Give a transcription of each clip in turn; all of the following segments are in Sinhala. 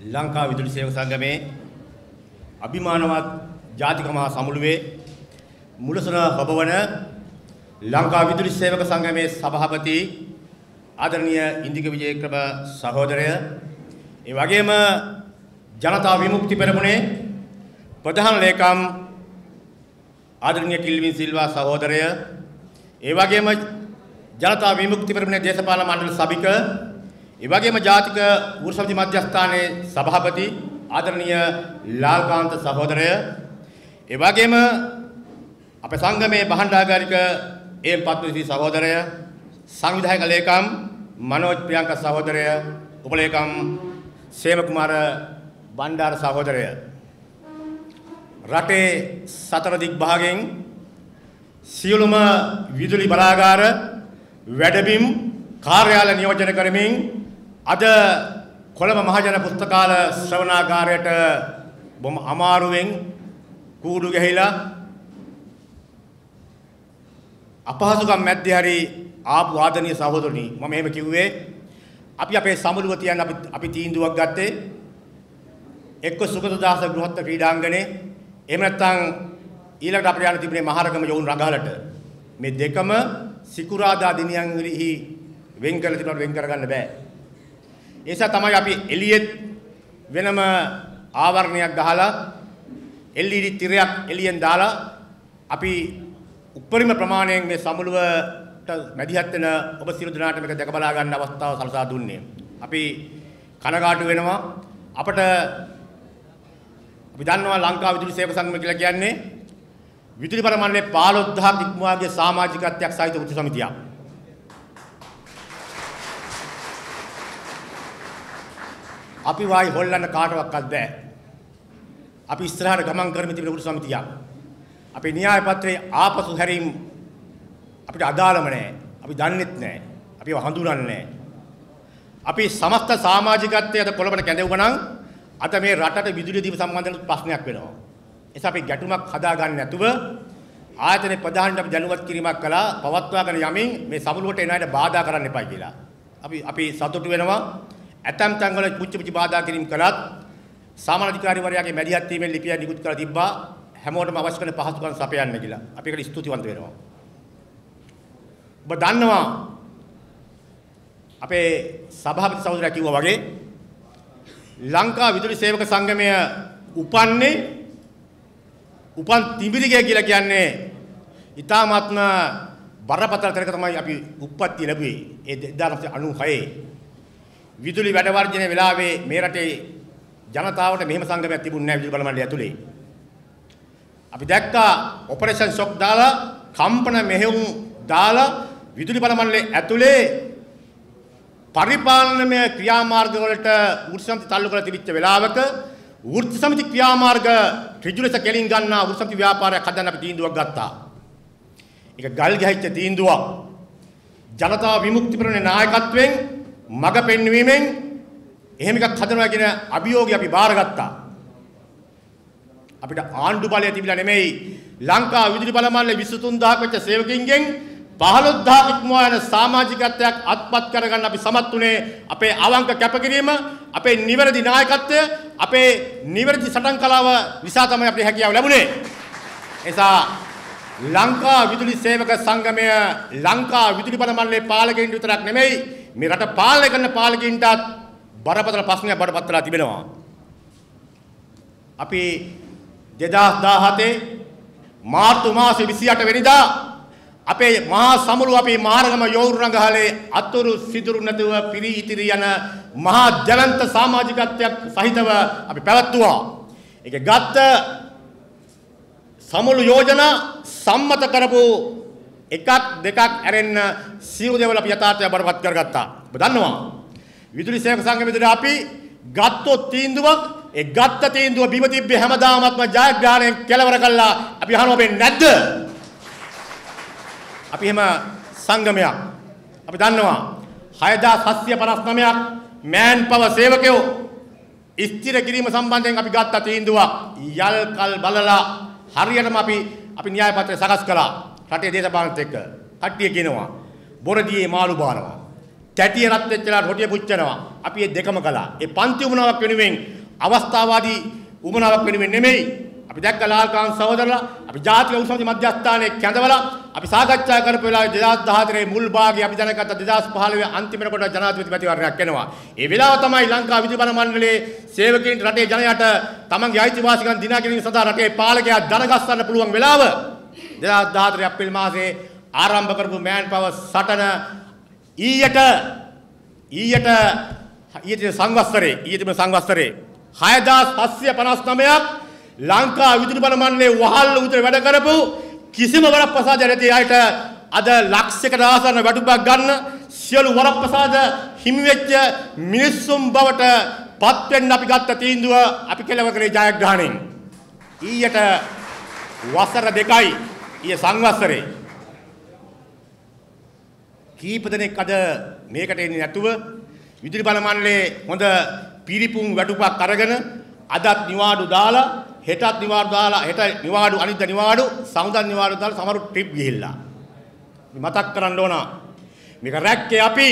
ලංකා විදුලි සේවක සංගමේ අභිමානවත් ජාතික මහා සමුළුවේ මුලසුන හොබවන ලංකා විදුලි සේවක සංගමේ සභාපති ආදරණීය ඉන්දික විජේක්‍රම සහෝදරය, ඒ වගේම ජනතා විමුක්ති පෙරමුණේ ප්‍රධාන ලේකම් ආදරණීය කිල්වින් සිල්වා සහෝදරය, ඒ වගේම ජනතා විමුක්ති පෙරමුණේ දේශපාලන මණ්ඩල සභික, ඒ වගේම ජාතික වෘත්ති සමිති මධ්‍යස්ථානයේ සභාපති ආදරණීය ලාල්කාන්ත සහෝදරය, ඒ වගේම අපේ සංගමේ බහණ්ඩාගාරික එම් පත්විසි සහෝදරය, සංවිධායක ලේකම් මනෝජ් ප්‍රියංක සහෝදරය, උපලේකම් සේම කුමාර බණ්ඩාර සහෝදරය, රටේ සතර දිග් භාගයෙන් සියලුම විදුලි බලාගාර වැඩබිම් කාර්යාල නියෝජනය කරමින් අද කොළඹ මහජන පුස්තකාල ශ්‍රවණාගාරයට බොහොම අමාරුවෙන් කූඩු ගහිලා අපහසුකම් මැද්දේ හරි ආපු ආදරණීය සහෝදරනි, මම එහෙම කිව්වේ අපි අපේ සමුළුව තියන්න අපි තීන්දුවක් ගත්තේ එක්ක සුගතදාස ගෘහස්ත ක්‍රීඩාංගණේ, එහෙම නැත්නම් ඊළඟට අපිට යන්න තිබුණේ මහරගම යොවුන් රඟහලට. මේ දෙකම සිකුරාදා දිනයන්හි වෙන් කරලා තිබුණාට වෙන් කරගන්න බෑ. ඒ නිසා තමයි අපි එළියෙත් වෙනම ආවරණයක් ගහලා LED තිරයක් එළියෙන් දාලා අපි උපරිම ප්‍රමාණයෙන් මේ සමුළුවට මැදිහත් වෙන ඔබ සියලු දෙනාට මේක දැක බලා ගන්න අවස්ථාව සලසා දුන්නේ. අපි කනගාටු වෙනවා. අපිට අපි දන්නවා ලංකා විදුලි සේවක සංගම කියලා කියන්නේ විදුලි බල මණ්ඩලයේ 15000ක් ඉක්මවාගේ සමාජිකත්වයක් සහිත වෘත්ති සමිතියක්. අපි වායි හොල්ලන්න කාටවත් බෑ. අපි ඉස්සරහට ගමන් කරමින් තිබෙන වෘත්ති සමිතියක්. අපේ න්‍යාය පත්‍රයේ ආපසු හැරීම් අපිට අදාළම නැහැ. අපි දන්නෙත් නැහැ. අපිව හඳුනන්නේ නැහැ. අපි සමස්ත සමාජිකත්වයේ අද කොළඹට කැඳවුවා නම් අද මේ රටට විදුලිය දීම සම්බන්ධව ප්‍රශ්නයක් වෙනවා. ඒ නිසා අපි ගැටුමක් හදාගන්න නැතුව ආයතනයේ ප්‍රධානීන්ට අපි දැනුවත් කිරීමක් කළා පවත්වාගෙන යමින් මේ සමුළුවට එන අයට බාධා කරන්න එපා කියලා. අපි සතුටු වෙනවා. ඇතම් තැන්වල පුංචි බාධා කිරීම කළත් සාමාන්‍ය අධිකාරිවරයාගේ මැදිහත් වීමෙන් ලිපියක් නිකුත් කරලා තිබ්බා හැමෝටම අවශ්‍ය කරන පහසුකම් සපයන්න කියලා. අපි ඒකට ස්තුතිවන්ත වෙනවා. ඔබ දන්නවා අපේ සභාපති සහෝදරයා කිව්වා වගේ ලංකා විදුලි සේවක සංගමය උපන් තිඹිරිගය කියලා කියන්නේ ඉතාමත්ම බරපතල තැනක තමයි අපි උප්පත්ති ලැබුවේ. ඒ 1996 විදුලි වැඩ වර්ජනයේ වෙලාවේ මේ රටේ ජනතාවට මෙහෙම සංගමයක් තිබුණේ නැහැ විදුලි බල මණ්ඩලය ඇතුලේ. අපි දැක්කා ඔපරේෂන් ෂොක් දාලා කම්පන මෙහෙයුම් දාලා විදුලි බල මණ්ඩලයේ ඇතුලේ පරිපාලනමය ක්‍රියාමාර්ග වලට වෘත්ති සමිති තල්ලු කරලා තිබිච්ච වෙලාවක වෘත්ති සමිති ක්‍රියාමාර්ග ඍජු ලෙස කෙලින් ගන්නා වෘත්ති සමිති ව්‍යාපාරයක් හදන්න අපි තීන්දුවක් ගත්තා. ඒක ගල් ගැහිච්ච තීන්දුවක්. ජනතා විමුක්ති පෙරමුණේ නායකත්වයෙන් මඟ පෙන්වීමෙන් එහෙම එකක් හදනවා කියන අභියෝගය අපි බාරගත්තා. අපිට ආණ්ඩු බලය තිබිලා නෙමෙයි ලංකා විදුලි බල මණ්ඩලයේ 23000ක් වෙච්ච සේවකින්ගෙන් 15000ක් ඉක්මවා යන සමාජිකත්වයක් අත්පත් කරගන්න අපි සමත් වුණේ අපේ අවංක කැපකිරීම, අපේ නිවැරදි නායකත්වය, අපේ නිවැරදි සටන් කලාව නිසා තමයි අපිට හැකියාව ලැබුණේ. එසා ලංකා විදුලි සේවක සංගමය ලංකා විදුලි බල මණ්ඩලයේ පාලකයින්ට විතරක් නෙමෙයි මේ රට පාලනය කරන පාලකයින්ටත් බරපතල ප්‍රශ්නයක් බවට පත් වෙලා තිබෙනවා. අපි 2017 මාර්තු මාසේ 28 වෙනිදා අපේ මහා සමුළුව අපේ මහරගම යොවුන් රඟහලේ අතුරු සිදුරු නැතුව පිරී ඉතිරි යන මහා ජලන්ත සමාජිකත්වයක් සහිතව අපි පැවැත්තුවා. ඒක ගත්ත සමුළු යෝජනා සම්මත කරපු එකක් දෙකක් ඇරෙන්න සියලු දේවල් අපි යථාර්ථය බරපත් කරගත්තා. ඔබ දන්නවා විදුලි සේවක සංගමයේදී අපි ගත්තොත් තීන්දුවක් ඒ ගත්ත තීන්දුව බිම තිබ්බේ හැමදාමත්ම ජයග්‍රහණයෙන් කෙලවර කළා. අපි අහනවා ඔබෙන් නැද්ද? අපි එහෙම සංගමයක් අපි දන්නවා 6759ක් මෑන් පව සේවකයෝ ස්ථිර කිරීම සම්බන්ධයෙන් අපි ගත්ත තීන්දුවක් යල් කල් බලලා හරියටම අපි න්‍යාය පත්‍රය සකස් කළා. රටේ දේශපාලනත් එක්ක කට්ටිය කියනවා බොරදියේ මාළු බානවා. කැටිය රත් වෙච්චලා රොටිය පුච්චනවා. අපි මේ දෙකම කළා. ඒ පන්ති උමනාවක් වෙනුවෙන් අවස්ථාවාදී උමනාවක් වෙනුවෙන් නෙමෙයි. අපි දැක්ක ලාල්කාන් සහෝදරලා අපි ජාතික උසමති මධ්‍යස්ථානයේ කැඳවලා අපි සාකච්ඡා කරපු වෙලාවේ 2014 මුල් භාගයේ අපි දැනගත්ත 2015 අන්තිමට කොට ජනාධිපති මැතිවරණයක් වෙනවා. ඒ වෙලාව තමයි ලංකා විධිබල මණ්ඩලයේ සේවකයින් රටේ ජනයාට තමන්ගේ අයිතිවාසිකම් දිනා ගැනීම සඳහා රටේ පාලකයා දරගස්සන්න පුළුවන් වෙලාව. 2014 අප්‍රේල් මාසයේ ආරම්භ කරපු මෑන් පවර් සටන ඊයට සංවත්සරේ 6759ක් ලංකා විදුලි බල මණ්ඩලයේ වහල් උතර වැඩ කරපු කිසිම වරප්‍රසාද නැති අයට අද ලක්ෂයකට ආසන්න වැටුපක් ගන්න සියලු වරප්‍රසාද හිමි වෙච්ච මිනිස්සුන් බවට පත් වෙන්න අපි ගත්ත තීන්දුව අපි කෙලව කරේ ජයග්‍රහණයෙන්. ඊයට වසර 2යි ඊයේ සංවත්සරේ කීප දෙනෙක් අද මේකට එන්නේ නැතුව විදුලි බල මණ්ඩලයේ හොඳ පිරිපුන් වැටුපක් අරගෙන අදත් නිවාඩු දාලා හෙටත් නිවාඩු දාලා හෙට නිවාඩු අනිද්දා නිවාඩු සමුදන් නිවාඩු දාලා සමහරු ට්‍රිප් ගිහිල්ලා මතක් කරන්න ඕන මේක රැක්කේ අපි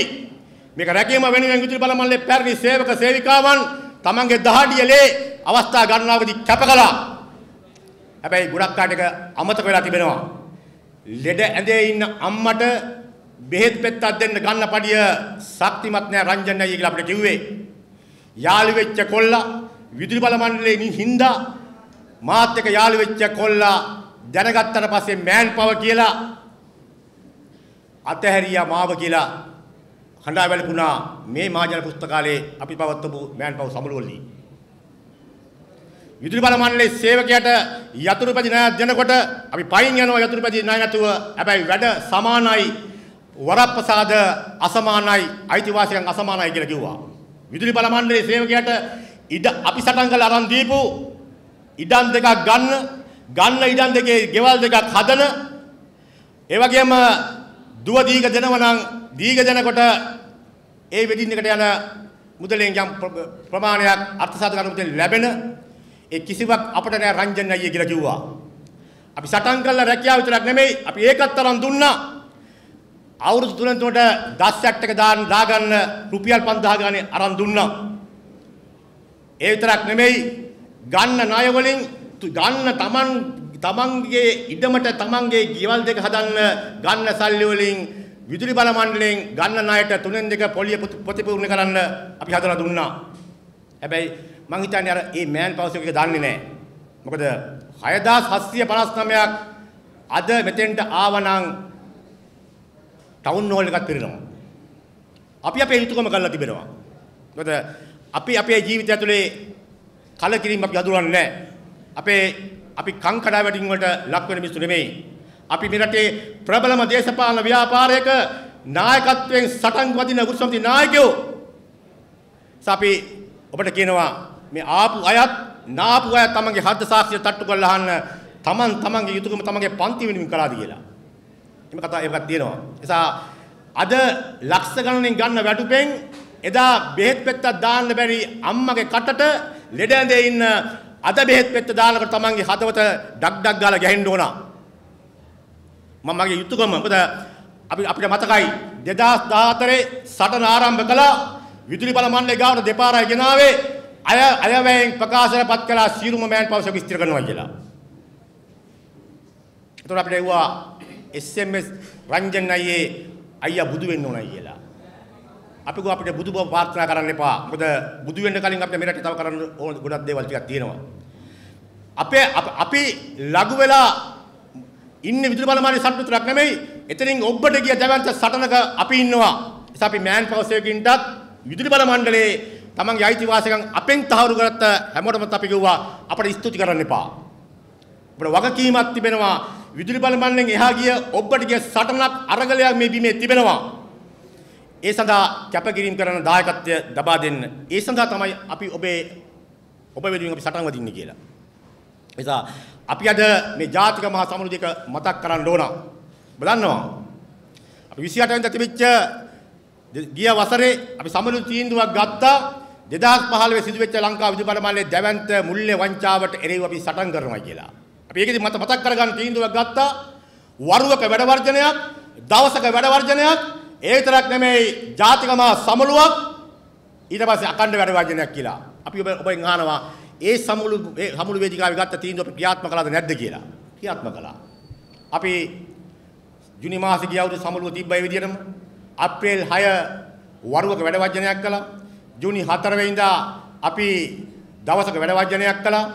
මේක රැකීම වෙනුවෙන් විදුලි බල මණ්ඩලයේ පැරණි සේවක සේවිකාවන් තමන්ගේ දහඩියලේ අවස්ථා ගණනාවකදී කැප කළා. හැබැයි ගොඩක් කාට එක අමතක වෙලා තිබෙනවා. ලෙඩ ඇඳේ ඉන්න අම්මට බෙහෙත් පෙත්තක් දෙන්න ගන්න පඩිය ශක්තිමත් නෑ රංජන් අයියා කියලා අපිට කිව්වේ. යාළු වෙච්ච කොල්ලා විදුලි බල මණ්ඩලයේ හින්දා මාත් එක්ක යාළු වෙච්ච කොල්ලා දැනගත්තට පස්සේ මෑන් පවර් කියලා අතහැරියා මාව කියලා හඬා වැළපුණා මේ මහජන පුස්තකාලයේ අපි පවත්වපු මෑන් පවර් සමුළුවලදී. විදුලි බල මණ්ඩලයේ සේවකයාට යතුරුපැදි ණයක් දෙනකොට අපි පයින් යනවා යතුරුපැදි ණය නැතුව. හැබැයි වැඩ සමානයි වරප්‍රසාද අසමානයි අයිතිවාසිකම් අසමානයි කියලා කිව්වා. විදුලි බල මණ්ඩලයේ සේවකයාට ඉඩ අපි සටන් කරලා අරන් දීපු ඉඩම් දෙකක් ගන්න ඉඩම් දෙකේ ගෙවල් දෙකක් හදන ඒ වගේම දුව දීග දෙනවා නම් දීග දෙනකොට ඒ වෙඩින් එකට යන මුදලෙන් යම් ප්‍රමාණයක් අර්ථසාධක අනුමැතිය ලැබෙන ඒ කිසිවක් අපිට නෑ රංජන් අයියේ කියලා කිව්වා. අපි සටන් කළා රැකියාව විතරක් නෙමෙයි අපි ඒකත් තරම් දුන්නා. අවුරුදු 3 තුනට 10 එක දාගන්න රුපියල් 5000 ගානේ අරන් දුන්නා. ඒ විතරක් නෙමෙයි ගන්න ණය වලින් ගන්න තමන්ගේ ඉඩමට තමන්ගේ ගෙවල් දෙක හදන්න ගන්න සල්ලි වලින් විදුලි බල මණ්ඩලයෙන් ගන්න ණයට 3/2 පොලිය ප්‍රතිපූර්ණ කරන්න අපි හදලා දුන්නා. හැබැයි මං හිතන්නේ අර මේ මෑන් පවර් එක දන්නේ නැහැ. මොකද 6759ක් අද මෙතෙන්ට ආවනම් ටවුන් හෝල් එකක් පිරෙනවා. අපි අපේ යුතුයකම කරලා තිබෙනවා. මොකද අපි අපේ ජීවිතය ඇතුලේ කලකිරීම අපි අඳුරන්නේ නැහැ. අපි කංකඩා වැටීම් වලට ලක් වෙන මිනිස්සු නෙමෙයි. අපි මේ රටේ ප්‍රබලම දේශපාලන ව්‍යාපාරයක නායකත්වයෙන් සටන් වදින උත්සවති නායකයෝ. අපි ඔබට කියනවා මේ ආපු අයත් නාපු අයත් තමන්ගේ හද්ද සාක්ෂිය තට්ටු කරලා අහන්න තමන්ගේ යුතුයකම තමන්ගේ පන්ති වෙනුවෙන් කළාද කියලා. එහෙම කතා එකක් තියෙනවා. නිසා අද ලක්ෂ ගණනින් ගන්න වැටුපෙන් එදා බෙහෙත් පෙත්තක් දාන්න බැරි අම්මගේ කටට ලෙඩ ඇඳේ ඉන්න අද බෙහෙත් පෙත්ත දානකොට තමන්ගේ හදවත ඩග් ගාලා ගැහෙන්න ඕන. මගේ යුතුයකම මොකද අපිට මතකයි 2014 සටන ආරම්භ කළා විදුලි බල මණ්ඩලයේ ගාවට දෙපාරයි ගෙනාවේ අයවැයෙන් ප්‍රකාශනපත් කළා සියලුම මෑන් පවර් එක විස්තර කරනවා කියලා. ඒතකොට අපිට එවුවා SMS රංජන් අයියා බුදු වෙන්න ඕනයි කියලා. අපි අපිට බුදු බව ප්‍රාර්ථනා කරන්න එපා. මොකද බුදු වෙන්න කලින් අපිට මෙරට තව කරන්න ඕන ගොඩක් දේවල් ටිකක් තියෙනවා. අපි ලඝු වෙලා ඉන්නේ විදුලි බල මණ්ඩලයේ සටන විතරක් නෙමෙයි. එතනින් ඔබට ගිය දැවැන්ත සටනක අපි ඉන්නවා. ඒස අපි මෑන් පවර් සේවකින්ටත් විදුලි බල මණ්ඩලයේ තමන්ගේ අයිතිවාසිකම් අපෙන් තහවුරු කරත් හැමෝටම අපි කිව්වා අපිට ස්තුති කරන්න එපා. අපිට වගකීමක් තිබෙනවා. විදුලි බල මණ්ඩලයෙන් එහා ගිය ඔබට ගිය සටනක් අරගලයක් මේ බිමේ තිබෙනවා. ඒ සඳහා කැපකිරීම කරන දායකත්වය ලබා දෙන්න. ඒ සඳහා තමයි අපි ඔබ වෙනුවෙන් අපි සටන් වදින්නේ කියලා. නිසා අපි අද මේ ජාතික මහා සමුළුව දෙක මතක් කරන්න ඕන. ඔබ දන්නවා. අපි 28 වෙනිදා තිබිච්ච ගිය වසරේ අපි සමුළුව තීන්දුවක් ගත්තා 2015 සිදුවෙච්ච ලංකා විදුලි බල මණ්ඩලයේ දැවැන්ත මුල්‍ය වංචාවට එරෙහිව අපි සටන් කරනවා කියලා. අපි ඒකෙදි මතක් කරගන්න තීන්දුවක් ගත්තා වරුවක වැඩ වර්ජනයක් දවසක වැඩ වර්ජනයක් ඒ විතරක් නෙමෙයි ජාතික මහා සමුළුවක් ඊට පස්සේ අඛණ්ඩ වැඩ වර්ජනයක් කියලා. අපි ඔබෙන් අහනවා ඒ සමුළු වේදිකාවේ ගත්ත තීන්දුව අපි ක්‍රියාත්මක කළාද නැද්ද කියලා. ක්‍රියාත්මක කළා. අපි ජුනි මාසේ ගිය අවුරුදු සමුළුව තිබ්බ ඒ විදිහටම අප්‍රේල් 6 වරුවක වැඩ වර්ජනයක් කළා. ජූනි 4 වෙනිදා අපි දවසක වැඩ වර්ජනයක් කළා.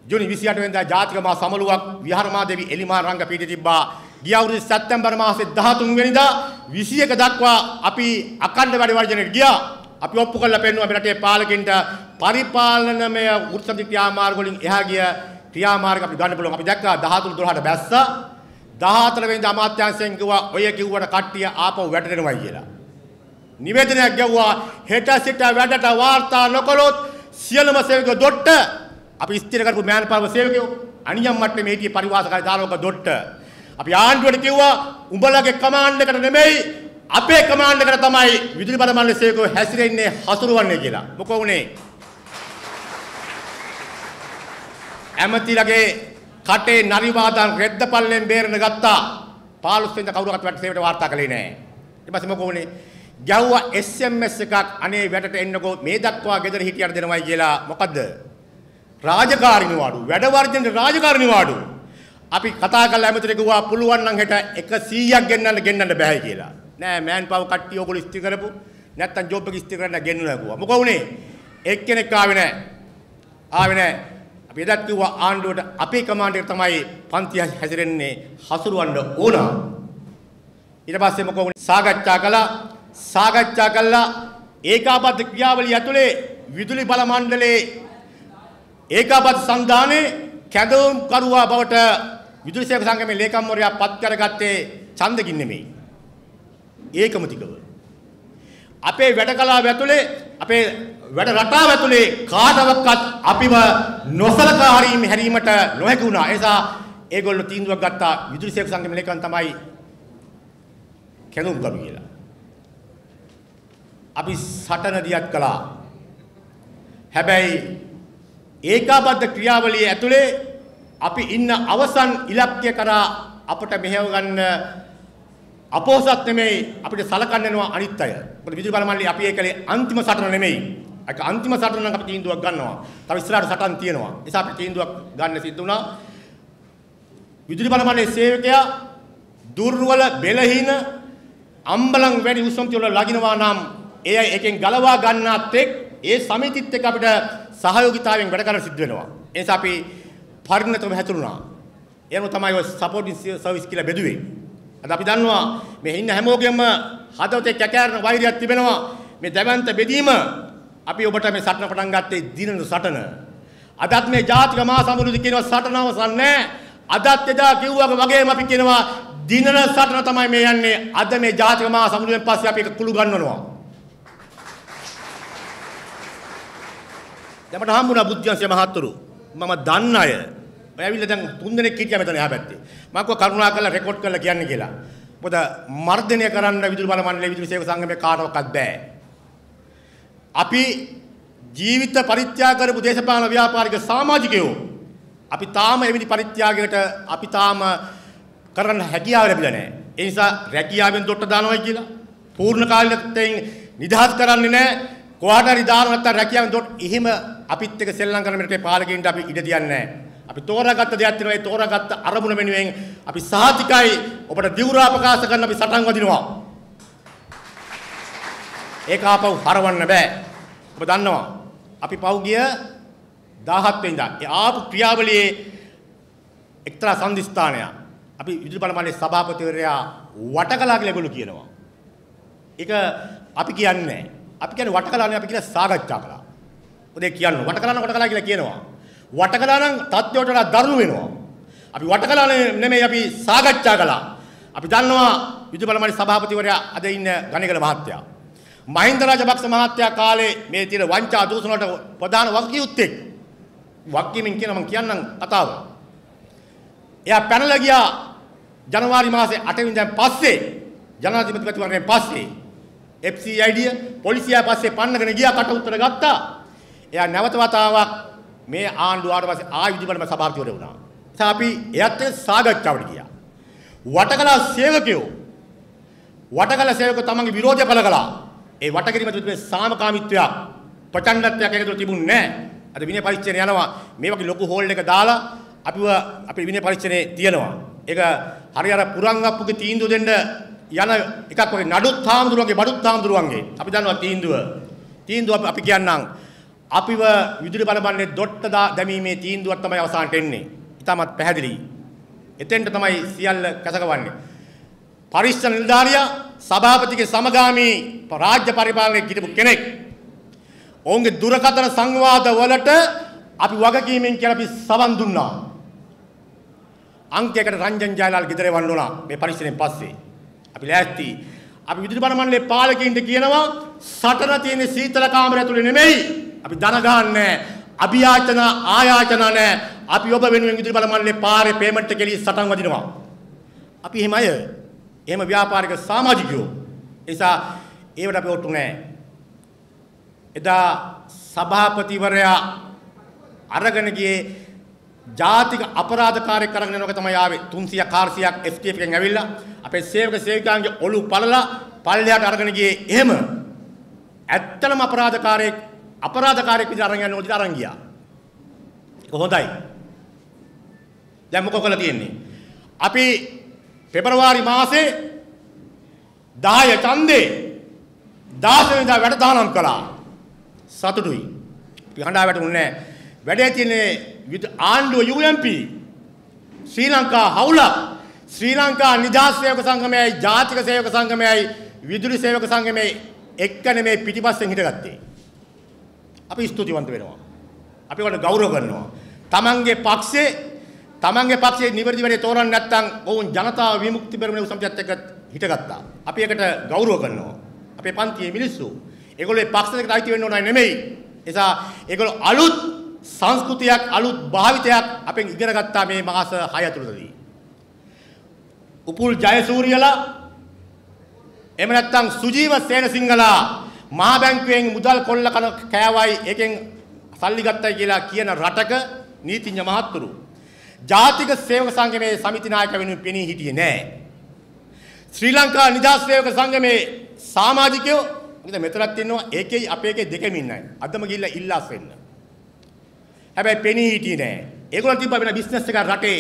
ජූනි 28 වෙනිදා ජාතික මහා සමුළුවක් විහාරමාදේවි එලිමාන රංග පීඨේ තිබ්බා. ගිය අවුරුදු සැප්තැම්බර් මාසේ 13 වෙනිදා 21 දක්වා අපි අඛණ්ඩ වැඩ වර්ජනයට ගියා. අපි ඔප්පු කරලා පෙන්නුවා අපේ රටේ පාලකින්ට පරිපාලනමය වෘත්තන්ති ක්‍රියාමාර්ග වලින් එහා ගිය ක්‍රියාමාර්ග අපි ගන්න පුළුවන්. අපි දැක්කා 13 12ට බැස්සා. 14 වෙනිදා අමාත්‍යාංශයෙන් කිව්වා ඔය කිව්වට කට්ටිය ආපහු වැටෙනවයි කියලා. නිවේදනයක් ගැව්වා හෙට සිට වැඩට වාර්තා නොකළොත් සියලුම සේවක දොට්ට අපි ස්ථිර කරපු මෑන් පාව සේවකයෝ අනියම් මට්ටමේ හිටිය පරිවාසකාරී දාරෝග දොට්ට අපි ආණ්ඩුවට කිව්වා උඹලගේ කමාන්ඩ් එකට නෙමෙයි අපේ කමාන්ඩ් එකට තමයි විදුලි බල මණ්ඩල සේවකයෝ හැසිරෙන්නේ හසුරුවන්නේ කියලා. මොකෝ උනේ? ඇමතිලගේ කටේ නරිවාදන් රෙද්ද පල්ලෙන් බේරන ගත්තා. 15 වෙනිදා කවුරුවත් වැට සේවයට වාර්තා කළේ නැහැ. ඊට පස්සේ මොකෝ උනේ? ගැව්වා SMS එකක් අනේ වැඩට එන්නකෝ මේ දක්වා ගෙදර හිටියට දෙනවයි කියලා. මොකද්ද? රාජකාරී නිවාඩු. වැඩ වර්ජනයේ රාජකාරී නිවාඩු. අපි කතා කරලා ඇමතිට කිව්වා පුළුවන් නම් හෙට 100ක් ගෙන්නන්න බෑ කියලා. නෑ මෑන් පව් කට්ටිය ඕගොල්ලෝ ඉස්ති කරපු නැත්තම් ජොබ් එක ඉස්ති කරන්න ගෙන්නනවා කිව්වා. මොකෝ උනේ? එක්කෙනෙක් ආවේ නෑ. අපි එදත් කිව්වා ආණ්ඩුවට අපේ කමාන්ඩ් එක තමයි පන්ති හැසිරෙන්නේ හසුරවන්න ඕන. ඊට පස්සේ මොකෝ උනේ? සාකච්ඡා කළා ඒකාබද්ධ ක්‍රියාවලිය ඇතුලේ විදුලි බල මණ්ඩලයේ ඒකාබද්ධ සංධානයේ කැඳවුම් කරුවා බවට විදුලි සේවක සංගමේ ලේකම්වරයා පත් කරගත්තේ ඡන්දකින් නෙමෙයි. ඒකමතිකව. අපේ වැඩ කලාව ඇතුලේ අපේ වැඩ රටාව ඇතුලේ කාටවත් අපිව නොසලකා හැරීමට නොහැකි වුණා. ඒ නිසා ඒගොල්ලෝ තීන්දුවක් ගත්තා විදුලි සේවක සංගමේ ලේකම් තමයි කැඳවුම් කරු කියලා. අපි සටන දියත් කළා. හැබැයි ඒකාබද්ධ ක්‍රියාවලිය ඇතුලේ අපි ඉන්න අවසන් ඉලක්කය කරා අපට මෙහෙව ගන්න අපෝසත් නෙමෙයි අපිට සලකන්න වෙනවා අනිත් අය. මොකද විදුලි බල මණ්ඩලය අපි ඒකලේ අන්තිම සටන නෙමෙයි. ඒක අන්තිම සටන නම් අපි තීන්දුවක් ගන්නවා. තව ඉස්සරහට සටන් තියෙනවා. ඒ නිසා අපි තීන්දුවක් ගන්න සිද්ධ වුණා. විදුලි බල මණ්ඩලයේ සේවකයා දුර්වල බෙලහීන අම්බලම් වැඩි උසම්ති වල ලගිනවා නම් ඒ අය එකෙන් ගලවා ගන්නත් ඒ සමිතිත් එක්ක අපිට සහයෝගීතාවයෙන් වැඩ කරන්න සිද්ධ වෙනවා. ඒ නිසා අපි පරිණතව හැතුරුණා. එයම තමයි ඔය සපෝටින් සර්විස් කියලා බෙදුවේ. අද අපි දන්නවා මේ ඉන්න හැමෝගෙම හදවතේ කැකෑරෙන වෛරයක් තිබෙනවා. මේ දැවැන්ත බෙදීම අපි ඔබට මේ සටන පටන් ගත්තේ දිනන සටන. අදත් මේ ජාතික මහා සමුළුදී කියනවා සටන අවසන් නැහැ. අදත් එදා කිව්වා වගේම අපි කියනවා දිනන සටන තමයි මේ යන්නේ. අද මේ ජාතික මහා සමුළුවෙන් පස්සේ අපි ඒක කුළු ගන්නනවා. දැන් මට හම්බුණා බුද්ධ්‍යංශයේ මහත්තුරු. මම දන්න අය. ඔය ඇවිල්ලා දැන් 3 දෙනෙක් හිටියා මෙතන එහා පැත්තේ. මම කිව්වා කරුණා කරලා රෙකෝඩ් කරලා කියන්න කියලා. මොකද මර්ධනය කරන්න විදුලි බල මණ්ඩලයේ විදුලි සේවක සංගමේ කාටවත් බෑ. අපි ජීවිත පරිත්‍යාග කරපු දේශපාලන ව්‍යාපාරික සමාජිකයෝ අපි තාම එවැනි පරිත්‍යාගයකට අපි තාම කරන්න හැකියාව ලැබිලා නැහැ. ඒ නිසා රැකියාවෙන් දොට්ට දානවයි කියලා පූර්ණ කාලීනත්වයෙන් නිදහස් කරන්නේ නැහැ. කොහාට හරි දාන නැත්තම් රැකියාවෙන් දොට්ට එහෙම අපිත් එක්ක සෙල්ලම් කරන මෙතේ පාලකයින්ට අපි ඉඩ දියන්නේ නැහැ. අපි තෝරාගත්ත දෙයක් තියෙනවා. ඒ තෝරාගත්ත අරමුණ වෙනුවෙන් අපි සාතිකයි ඔබට දිවුරා ප්‍රකාශ කරන අපි සටන් වදිනවා. ඒක ආපහු හරවන්න බෑ. ඔබ දන්නවා අපි පෞගිය 17 වෙනිදා ඒ ආපු ක්‍රියාවලියේ එක්තරා සම්දිස්ථානයක් අපි විදුලි බල මණ්ඩලයේ සභාපතිවරයා වටකලා කියලා ඒගොල්ලෝ කියනවා. ඒක අපි කියන්නේ නැහැ. අපි කියන්නේ වටකලා නෙවෙයි අපි කියන්නේ සාකච්ඡා කළා. ඔතේ කියන්නේ වටකලා කියලා කියනවා. වටකලා නම් තත්ත්වයට වඩා දරුණු වෙනවා. අපි වටකලා නෙමෙයි අපි සාකච්ඡා කළා. අපි දන්නවා විදුලි බල මණ්ඩලයේ සභාපතිවරයා අද ඉන්න ගණේකල මහත්තයා. මහින්ද රාජපක්ෂ මහත්තයා කාලේ මේ තියෙන වංචා දූෂණ වලට ප්‍රධාන වගකියුත්තේ වගකීමෙන් කියන මම කියන්නම් කතාව. එයා පැනලා ගියා ජනවාරි මාසේ 8 වෙනිදාන් පස්සේ ජනාධිපතිවරණයෙන් පස්සේ FCID පොලිසිය පස්සේ පන්නගෙන ගියා කට උත්තර ගත්තා. එයා නැවත වතාවක් මේ ආණ්ඩුව ආවට පස්සේ ආයි විදුලි බල සභාපතිවරයා වුණා. අපි එයත් එක්ක සාකච්ඡාවට ගියා. වටකලා සේවකයෝ වටකල සේවක තමන්ගේ විරෝධය පළ කළා. ඒ වටකිරීම තුළ සාමකාමීත්වයක් ප්‍රචණ්ඩත්වයක් එකතු තිබුණේ නැහැ. අද විනය පරීක්ෂණය යනවා මේ වගේ ලොකු හෝල් එක දාලා අපිව අපේ විනය පරීක්ෂණේ තියනවා. ඒක හරියට පුරංගප්පුගේ තීන්දුව දෙන්න යන එකක් වගේ නඩුත් හාමුදුරුවන්ගේ බඩුත් හාමුදුරුවන්ගේ අපි දන්නවා තීන්දුව අපි කියන්නම් අපිව විදුලි බල මණ්ඩලයේ දොට්ට දැමීමේ තීන්දුවක් තමයි අවසානට එන්නේ. ඉතාමත් පැහැදිලි. එතෙන්ට තමයි සියල්ල කැසකවන්නේ. පරිශ්‍රණ නිලධාරියා සභාපතිගේ සමගාමී රාජ්‍ය පරිපාලනයේ හිටපු කෙනෙක්. ඔවුන්ගේ දුරකථන සංවාද වලට අපි වගකීමෙන් කියලා අපි සවන් දුන්නා. අංකයකට රංජන් ජයලාල් ගෙදර එවන්න උනා මේ පරිශ්‍රණයෙන් පස්සේ. අපි ලෑස්ති. අපි විදුලි බල මණ්ඩලයේ පාලකයින්ට කියනවා සටන තියෙන සීතල කාමරය ඇතුලේ නෙමෙයි. අපි දන ගන්නෑ. අභියාචන ආයාචන නැහැ. අපි ඔබ වෙනුවෙන් විදුලි බල මණ්ඩලයේ පාරේ පේමන්ට් එක එළිය සටන් වදිනවා. අපි එහෙම අය. එහෙම ව්‍යාපාරික සමාජිකයෝ. ඒ නිසා ඒවට අපි ඔට්ටු නැහැ. එදා සභාපතිවරයා අරගෙන ගියේ ජාතික අපරාධකාරයෙක් අරගෙන යනක තමයි ආවේ 300ක් 400ක් FTF එකෙන් ඇවිල්ලා අපේ සේවක සේවිකාන්ගේ ඔලු පළලා පල්ලෙහාට අරගෙන ගියේ එහෙම ඇත්තම අපරාධකාරයෙක් විදිහට අරන් යන ඕදිට අරන් ගියා. ඒක හොඳයි. දැන් මොකද කරලා තියෙන්නේ? අපි පෙබරවාරි මාසේ 10 ඡන්දේ 16 වෙනිදා වැඩදානම් කළා. සතුටුයි. අපි හඬා වැටුන්නේ නැහැ. වැඩේ තියෙන්නේ ආණ්ඩුව UMP ශ්‍රී ලංකා හවුල ශ්‍රී ලංකා නිදහස් සේවක සංගමයයි ජාතික සේවක සංගමයයි විදුලි සේවක සංගමයයි එක්කනේ මේ පිටිපස්සෙන් හිටගත්තේ. අපි ස්තුතිවන්ත වෙනවා. අපි ඒකට ගෞරව කරනවා. තමන්ගේ පක්ෂයේ නිවැරදි වැඩේ තෝරන්න නැත්නම් ඔවුන් ජනතාව විමුක්ති පෙරමුණේ සමිතියත් එක්ක හිටගත්තා. අපි ඒකට ගෞරව කරනවා. අපේ පන්තියේ මිනිස්සු ඒගොල්ලෝ මේ පක්ෂයකට අයිති වෙන්න ඕන නෙමෙයි. ඒ නිසා ඒගොල්ලෝ අලුත් සංස්කෘතියක් අලුත් භාවිතයක් අපෙන් ඉගෙන ගත්තා මේ මාස 6 ඇතුළතදී. උපුල් ජයසූරියලා එහෙම නැත්නම් සුජීව සේනසිංහලා මහා බැංකුවෙන් මුදල් කොල්ල කන කෑවයි එකෙන් සල්ලි ගත්තයි කියලා කියන රටක නීතිඥ මහත්තුරු ජාතික සේවක සංගමේ සමිති නායක වෙනුවෙන් පෙනී හිටියේ නෑ. ශ්‍රී ලංකා නිදහස් සේවක සංගමේ සමාජිකයෝ මෙතනත් ඉන්නවා ඒකේ අපේ එකේ දෙකෙම ඉන්නයි. අදම ගිහිල්ලා ඉල්ලාස් වෙන්න. හැබැයි පෙනී හිටියේ නෑ. ඒගොල්ලෝ තිබ්බා වෙන බිස්නස් එක රටේ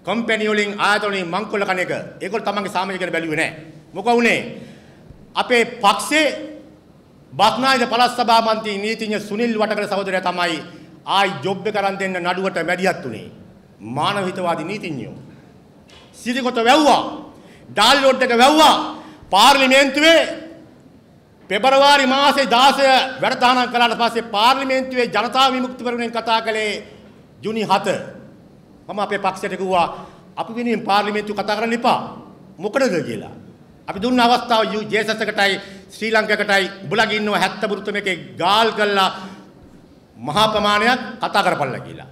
කම්පැනි වලින් ආයතන වලින් මංකොල්ල කන එක. ඒගොල්ලෝ තමන්ගේ සමාජිකයන් බැලුවේ නෑ. මොකද උනේ? අපේ පක්ෂේ බස්නායක පළාත් සභා මන්ත්‍රී නීතිඥ සුනිල් වටකර සහෝදරයා තමයි ආයි ජොබ් එක කරන් දෙන්න නඩුවට මැදිහත් උනේ. මානව හිතවාදී නීතිඥයෝ. සිරිකොත වැව්වා. ඩාල් රෝඩ් එක වැව්වා. පාර්ලිමේන්තුවේ පෙබරවාරි මාසේ 16 වැඩසටහනක් කළාට පස්සේ පාර්ලිමේන්තුවේ ජනතා විමුක්ති පෙරමුණෙන් කතා කළේ ජුනි 7. මම අපේ පක්ෂයට කිව්වා අපි වෙනුවෙන් පාර්ලිමේන්තුව කතා කරන්න එපා. මොකටද කියලා. අපි දුන්න අවස්ථාව ජේසස් එකටයි ශ්‍රී ලංකාවකටයි උඹලගේ ඉන්නව 70 පුරුතමකේ ගාල් කළා මහා ප්‍රමාණයක් කතා කරපළා කියලා.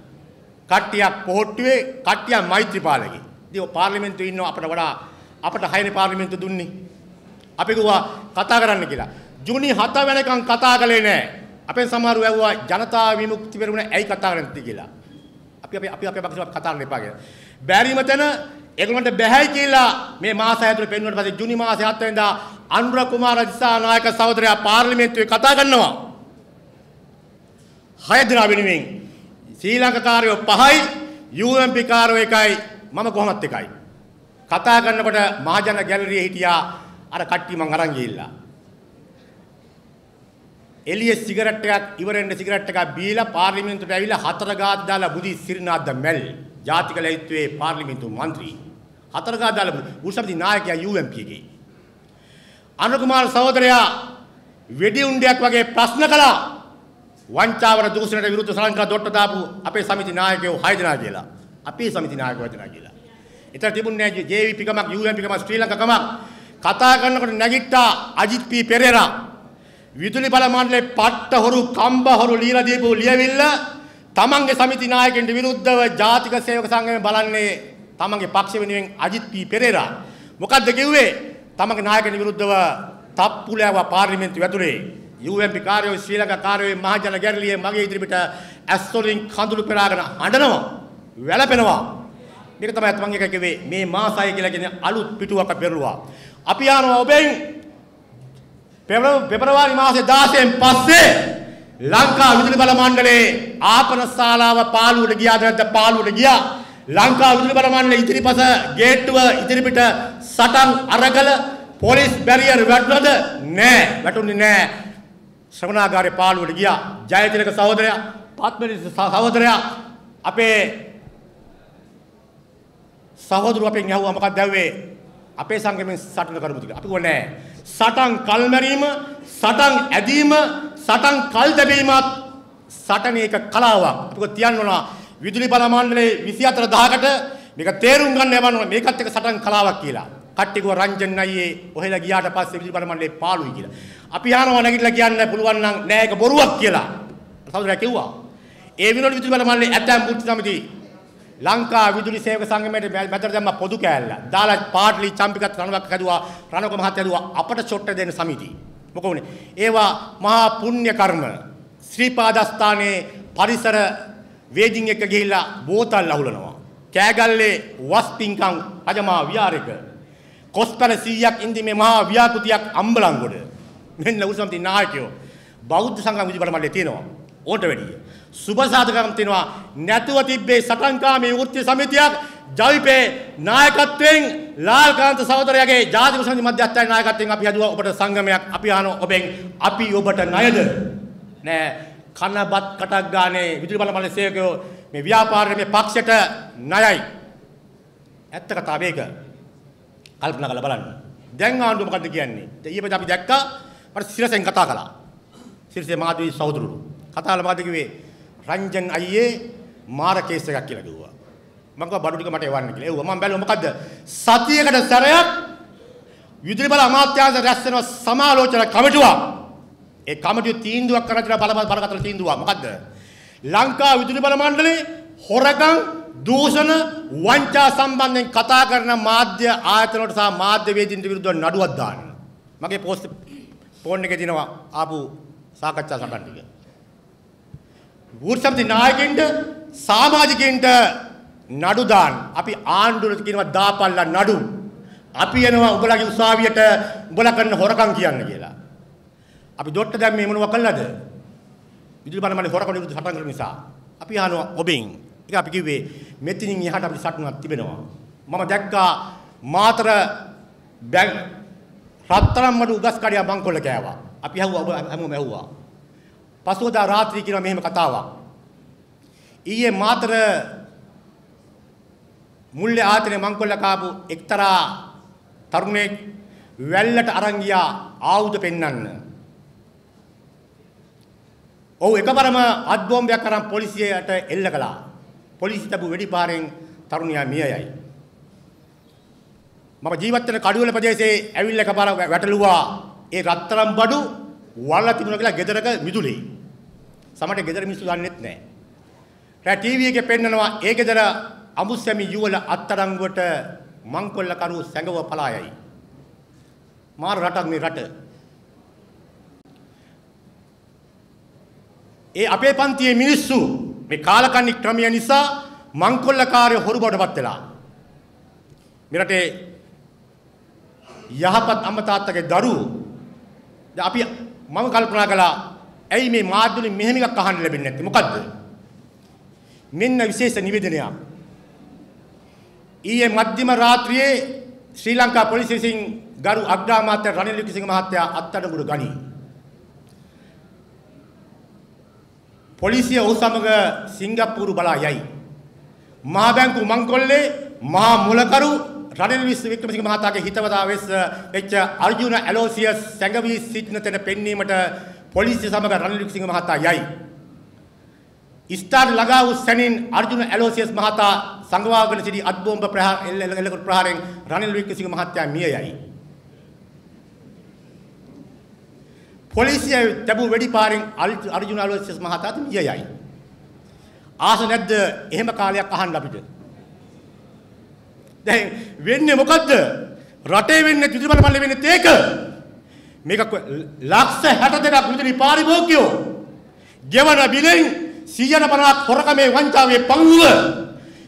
කට්ටියක් පොහොට්ටුවේ කට්ටියක් මෛත්‍රීපාලගේ. ඉතින් පාර්ලිමේන්තුවේ ඉන්නව අපට වඩා අපට 6 පාර්ලිමේන්තුව දුන්නේ. අපි කිව්වා කතා කරන්න කියලා. ජූනි 7 වෙනකන් කතා කළේ නැහැ. අපෙන් සමහරව ඇහුවා ජනතා විමුක්ති පෙරමුණ ඇයි කතා කරන්නේ නැති කියලා. අපි පක්ෂව කතා කරන්න එපා කියලා. බැරිම තැන ඒගොල්ලන්ට බැහැයි කියලා මේ මාස 6 ඇතුළේ පෙන්වුවට පස්සේ ජූනි මාසේ 7 වෙනිදා අනුර කුමාර දිසානායක සහෝදරයා පාර්ලිමේන්තුවේ කතා කරනවා. 6 දිනා වෙනුවෙන් ශ්‍රී ලංකාකාරයෝ 5යි UMP කාරයෝ 1යි මම කොහොමත් 1යි. කතා කරනකොට මහජන ගැලරියේ හිටියා අර කට්ටිය මං අරන් ගිහිල්ලා. එළියේ සිගරට් එකක් ඉවරෙන්න සිගරට් එකක් බීලා පාර්ලිමේන්තුවට ඇවිල්ලා 4 ගාත් දාලා බුදි සිරිනාද්ද මැල් ජාතික ලැයිස්තුවේ පාර්ලිමේන්තු මන්ත්‍රී 4 ගාත් දාලා උසමති නායකයා UMP එකේ. අනුර කුමාර සහෝදරයා වෙඩි උණ්ඩයක් වගේ ප්‍රශ්න කළා. වංචාවර දූෂණයට විරුද්ධ සලංකා දොට්ට දාපු අපේ සමිති නායකයෝ 6 දෙනා කියලා. අපේ සමිති නායකයෝ 6 දෙනා කියලා. ඒතර තිබුණේ නැහැ JVP කමක් UMP කමක් ශ්‍රී ලංකා කමක්. කතා කරනකොට නැගිට්ටා අජිත් පී පෙරේරා විදුලි බල මණ්ඩලයේ පට්ට හොරු කම්බ හොරු লীලා දීපු ලියවිල්ල තමන්ගේ සමිති නායකයන්ට විරුද්ධව ජාතික සේවක සංගමය බලන්නේ තමන්ගේ පක්ෂ වෙනුවෙන් අජිත් පී පෙරේරා මොකද්ද කිව්වේ තමන්ගේ නායකයන්ට විරුද්ධව තප්පුලෑව පාර්ලිමේන්තුව ඇතුලේ UMP කාර්යෝ ශ්‍රී ලංකා කාර්යෝ මහජන ගැරලියේ මගේ ඉදිරිපිට ඇස්තොලින් කඳුළු පෙරාගෙන අඬනවා වැළපෙනවා මේක තමයි මම එක කිව්වේ මේ මාසය කියලා කියන්නේ අලුත් පිටුවක් පෙරළුවා අපි යනවා ඔබෙන් පෙබරවාරි මාසේ 16න් පස්සේ ලංකා විදුලි බල මණ්ඩලයේ ආපන ශාලාව පාළුවට ගියාද නැත්නම් පාළුවට ගියා. ලංකා විදුලි බල මණ්ඩලයේ ඉදිරිපස ගේට්ටුව ඉදිරිපිට සටන් අරගල පොලිස් බැරියර් වැටුණද නෑ. වැටුනේ නෑ. ශ්‍රවණාගාරේ පාළුවට ගියා. ජයතිලක සහෝදරයා, පත්මනි සහෝදරයා අපේ සහෝදරු අපෙන් යහුවා මොකක්ද දැව්වේ? අපේ සංගමෙන් සටන කරමුද කියලා. අපි කිව්වා නෑ. සටන් කල්මැරීම, සටන් ඇදීම, සටන් කල් දැබීමත් සටනේ එක කලාවක්. අපි තියන්න ඕන විදුලි බල මණ්ඩලයේ 24000කට මේක තේරුම් ගන්න යවන්න ඕන මේකත් එක සටන් කලාවක් කියලා. කට්ටිය කිව්වා රංජන් අයියේ ඔහෙලා ගියාට පස්සේ විදුලි බල මණ්ඩලයේ පාළුයි කියලා. අපි යනවා නැගිටලා කියන්න පුළුවන් නම් නෑ ඒක බොරුවක් කියලා. සහෝදරයා කිව්වා. ඒ විනෝඩ විදුලි බල මණ්ඩලයේ ඇතැම් බුද්ධ සමිති ලංකා විදුලි සේවක සංගමයේ මැදට දැම්ම පොදු කෑල්ල. දාලා පාටලි චම්පිකත් රණවක් හැදුවා. රණක මහත්තයා හැදුවා අපට ෂොට් දෙන්න සමිති. මොකද උනේ? ඒවා මහා පුණ්‍ය කර්ම. ශ්‍රීපාදස්ථානයේ පරිසර වේදින් එක ගිහිල්ලා බෝතල් අහුලනවා. කෑගල්ලේ වස් පින්කම් රජමා විහාරයක. කොස්පර 100ක් ඉන්දිමේ මහා ව්‍යාපෘතියක් අම්බලන්ගොඩ. මෙන්න උසම්ති නායකයෝ බෞද්ධ සංගම විදුලි බල මණ්ඩලයේ තියෙනවා. ඕට වැඩිය. සුබසාධකම් තියෙනවා. නැතුව තිබ්බේ සටන්කාමී වෘත්තීය සමිතියක් ජවිපේ නායකත්වයෙන් ලාල්කාන්ත සහෝදරයාගේ ජාතික සමිති මධ්‍යස්ථානයේ නායකත්වයෙන් අපි හදුවා ඔබට සංගමයක්. අපි අහනවා ඔබෙන් අපි ඔබට ණයද? නෑ කනබත් කටක් ගානේ විදුලි බල මණ්ඩල සේවකයෝ මේ ව්‍යාපාරයේ මේ පක්ෂයට ණයයි. ඇත්ත කතාව මේක. කල්පනා කරලා බලන්න. දැන් ආණ්ඩුව මොකද්ද කියන්නේ? ඊපස්සේ අපි දැක්කා මට සිරසෙන් කතා කළා. සිරසේ මාධවී සහෝදරුවෝ කතා කළා මොකද්ද කිව්වේ? රංජන් අයියේ මාර කේස් එකක් කියලා කිව්වා. මම කිව්වා බඩු ටික මට එවන්න කියලා. එව්වා. මම බැලුවා මොකද්ද? සතියකට සැරයක් විදුලි බල අමාත්‍යාංශ රැස් වෙන සමාලෝචන කමිටුවක්. ඒ කමිටුව තීන්දුවක් කරන දේ බලපතල තීන්දුවක්. මොකද්ද? ලංකා විදුලි බල මණ්ඩලයේ හොරකම් දූෂණ වංචා සම්බන්ධයෙන් කතා කරන මාධ්‍ය ආයතන වලට සහ මාධ්‍ය වේදිකන්ට විරුද්ධව නඩුවක් දාන්න. මගේ පෝස්ට් ෆෝන් එකේ දිනවා ආපු සාකච්ඡා සටන් ටික. වෘත්තීය නායකින්ට සමාජිකින්ට නඩු දාන්න. අපි ආණ්ඩුවට කියනවා දාපල්ලා නඩු. අපි යනවා උඹලගේ උසාවියට උඹලා කරන හොරකම් කියන්න කියලා. අපි දොට්ට දැන් මේ මොනව කළාද? විදුලි බල මණ්ඩලේ හොරකම් විරුද්ධ සටන් කරන නිසා. අපි අහනවා ඔබෙන්. ඒක අපි කිව්වේ මෙතනින් එහාට අපිට සටනක් තිබෙනවා. මම දැක්කා මාතර රත්තරන් මඩු උගස් කඩියා මංකොල්ල කෑවා. අපි ඇහුවා ඔබ හැමෝම ඇහුවා. පසුවදා රාත්‍රී කියන මෙහෙම කතාවක්. ඊයේ මාතර මුල්ලේ ආතනේ මංකොල්ල කාපු එක්තරා තරුණෙක් වැල්ලට අරන් ගියා ආයුධ පෙන්නන්න. ඔව් එකවරම අත් බෝම්බයක් අරන් පොලිසියට එල්ල කළා. පොලිසිය තබු වෙඩි පාරෙන් තරුණියා මියයයි. මම ජීවත් වෙන කඩුවල ප්‍රදේශයේ ඇවිල්ලා එකපාර වැටලුවා. ඒ රත්තරන් බඩු වල්ලා තිබුණා කියලා ගෙදරක මිදුලේ. සමහරට ගෙදර මිනිස්සු දන්නෙත් නැහැ. රෑ ටීවී එකේ පෙන්නනවා ඒ ගෙදර අමුසැමි යුවල අත්අඩංගුවට මංකොල්ල කරු සැඟව පලායයි. මාර රටක් මේ රට. ඒ අපේ පන්තියේ මිනිස්සු මේ කාලකන්ණි ක්‍රමය නිසා මංකොල්ලකාරය හොරු බවට පත් වෙලා. මේ රටේ යහපත් අම්මා තාත්තගේ දරුවෝ දැන් අපි මම කල්පනා කළා ඇයි මේ මාධ්‍යවලින් මෙහෙම එකක් අහන්න ලැබෙන්නේ නැත්තේ මොකද්ද? මෙන්න විශේෂ නිවේදනයක්. ඊයේ මධ්‍යම රාත්‍රියේ ශ්‍රී ලංකා පොලිසිය විසින් ගරු අග්‍රාමාත්‍ය රනිල් වික්‍රමසිංහ මහත්තයා අත්අඩංගුවට ගනී. පොලිසිය ඔහු සමග සිංගප්පූරු බලා යයි. මහා බැංකු මංකොල්ලේ මහා මුලකරු රනිල් වික්‍රමසිංහ මහතාගේ හිතවතා වෙච්ච අර්ජුන ඇලෝසියස් සැඟවී සිටින තැන පෙන්වීමට පොලිසිය සමග රනිල් වික්‍රමසිංහ මහතා යයි. ස්ථාන ළඟා වූ සැනින් අර්ජුන ඇලෝසියස් මහතා සංගවාගෙන සිටි අත් බෝම්බ එල්ලකොට ප්‍රහාරයෙන් රනිල් වික්‍රමසිංහ මහතා මිය යයි. පොලිසිය තබු වෙඩි පාරෙන් අර්ජුන ඇලෝසියස් මහතා මිය යයි. ආස නැද්ද එහෙම කාලයක් අහන්න අපිට? දැන් වෙන්නේ මොකද්ද? රටේ වෙන්නේ විදුලි බල මණ්ඩලෙ වෙන්නේ ඒක. මේක ලක්ෂ 62ක් විදුලි පාරිභෝගිකයෝ ගෙවන බිලෙන් 150ක් හොරකමේ වංචාවේ පංගුව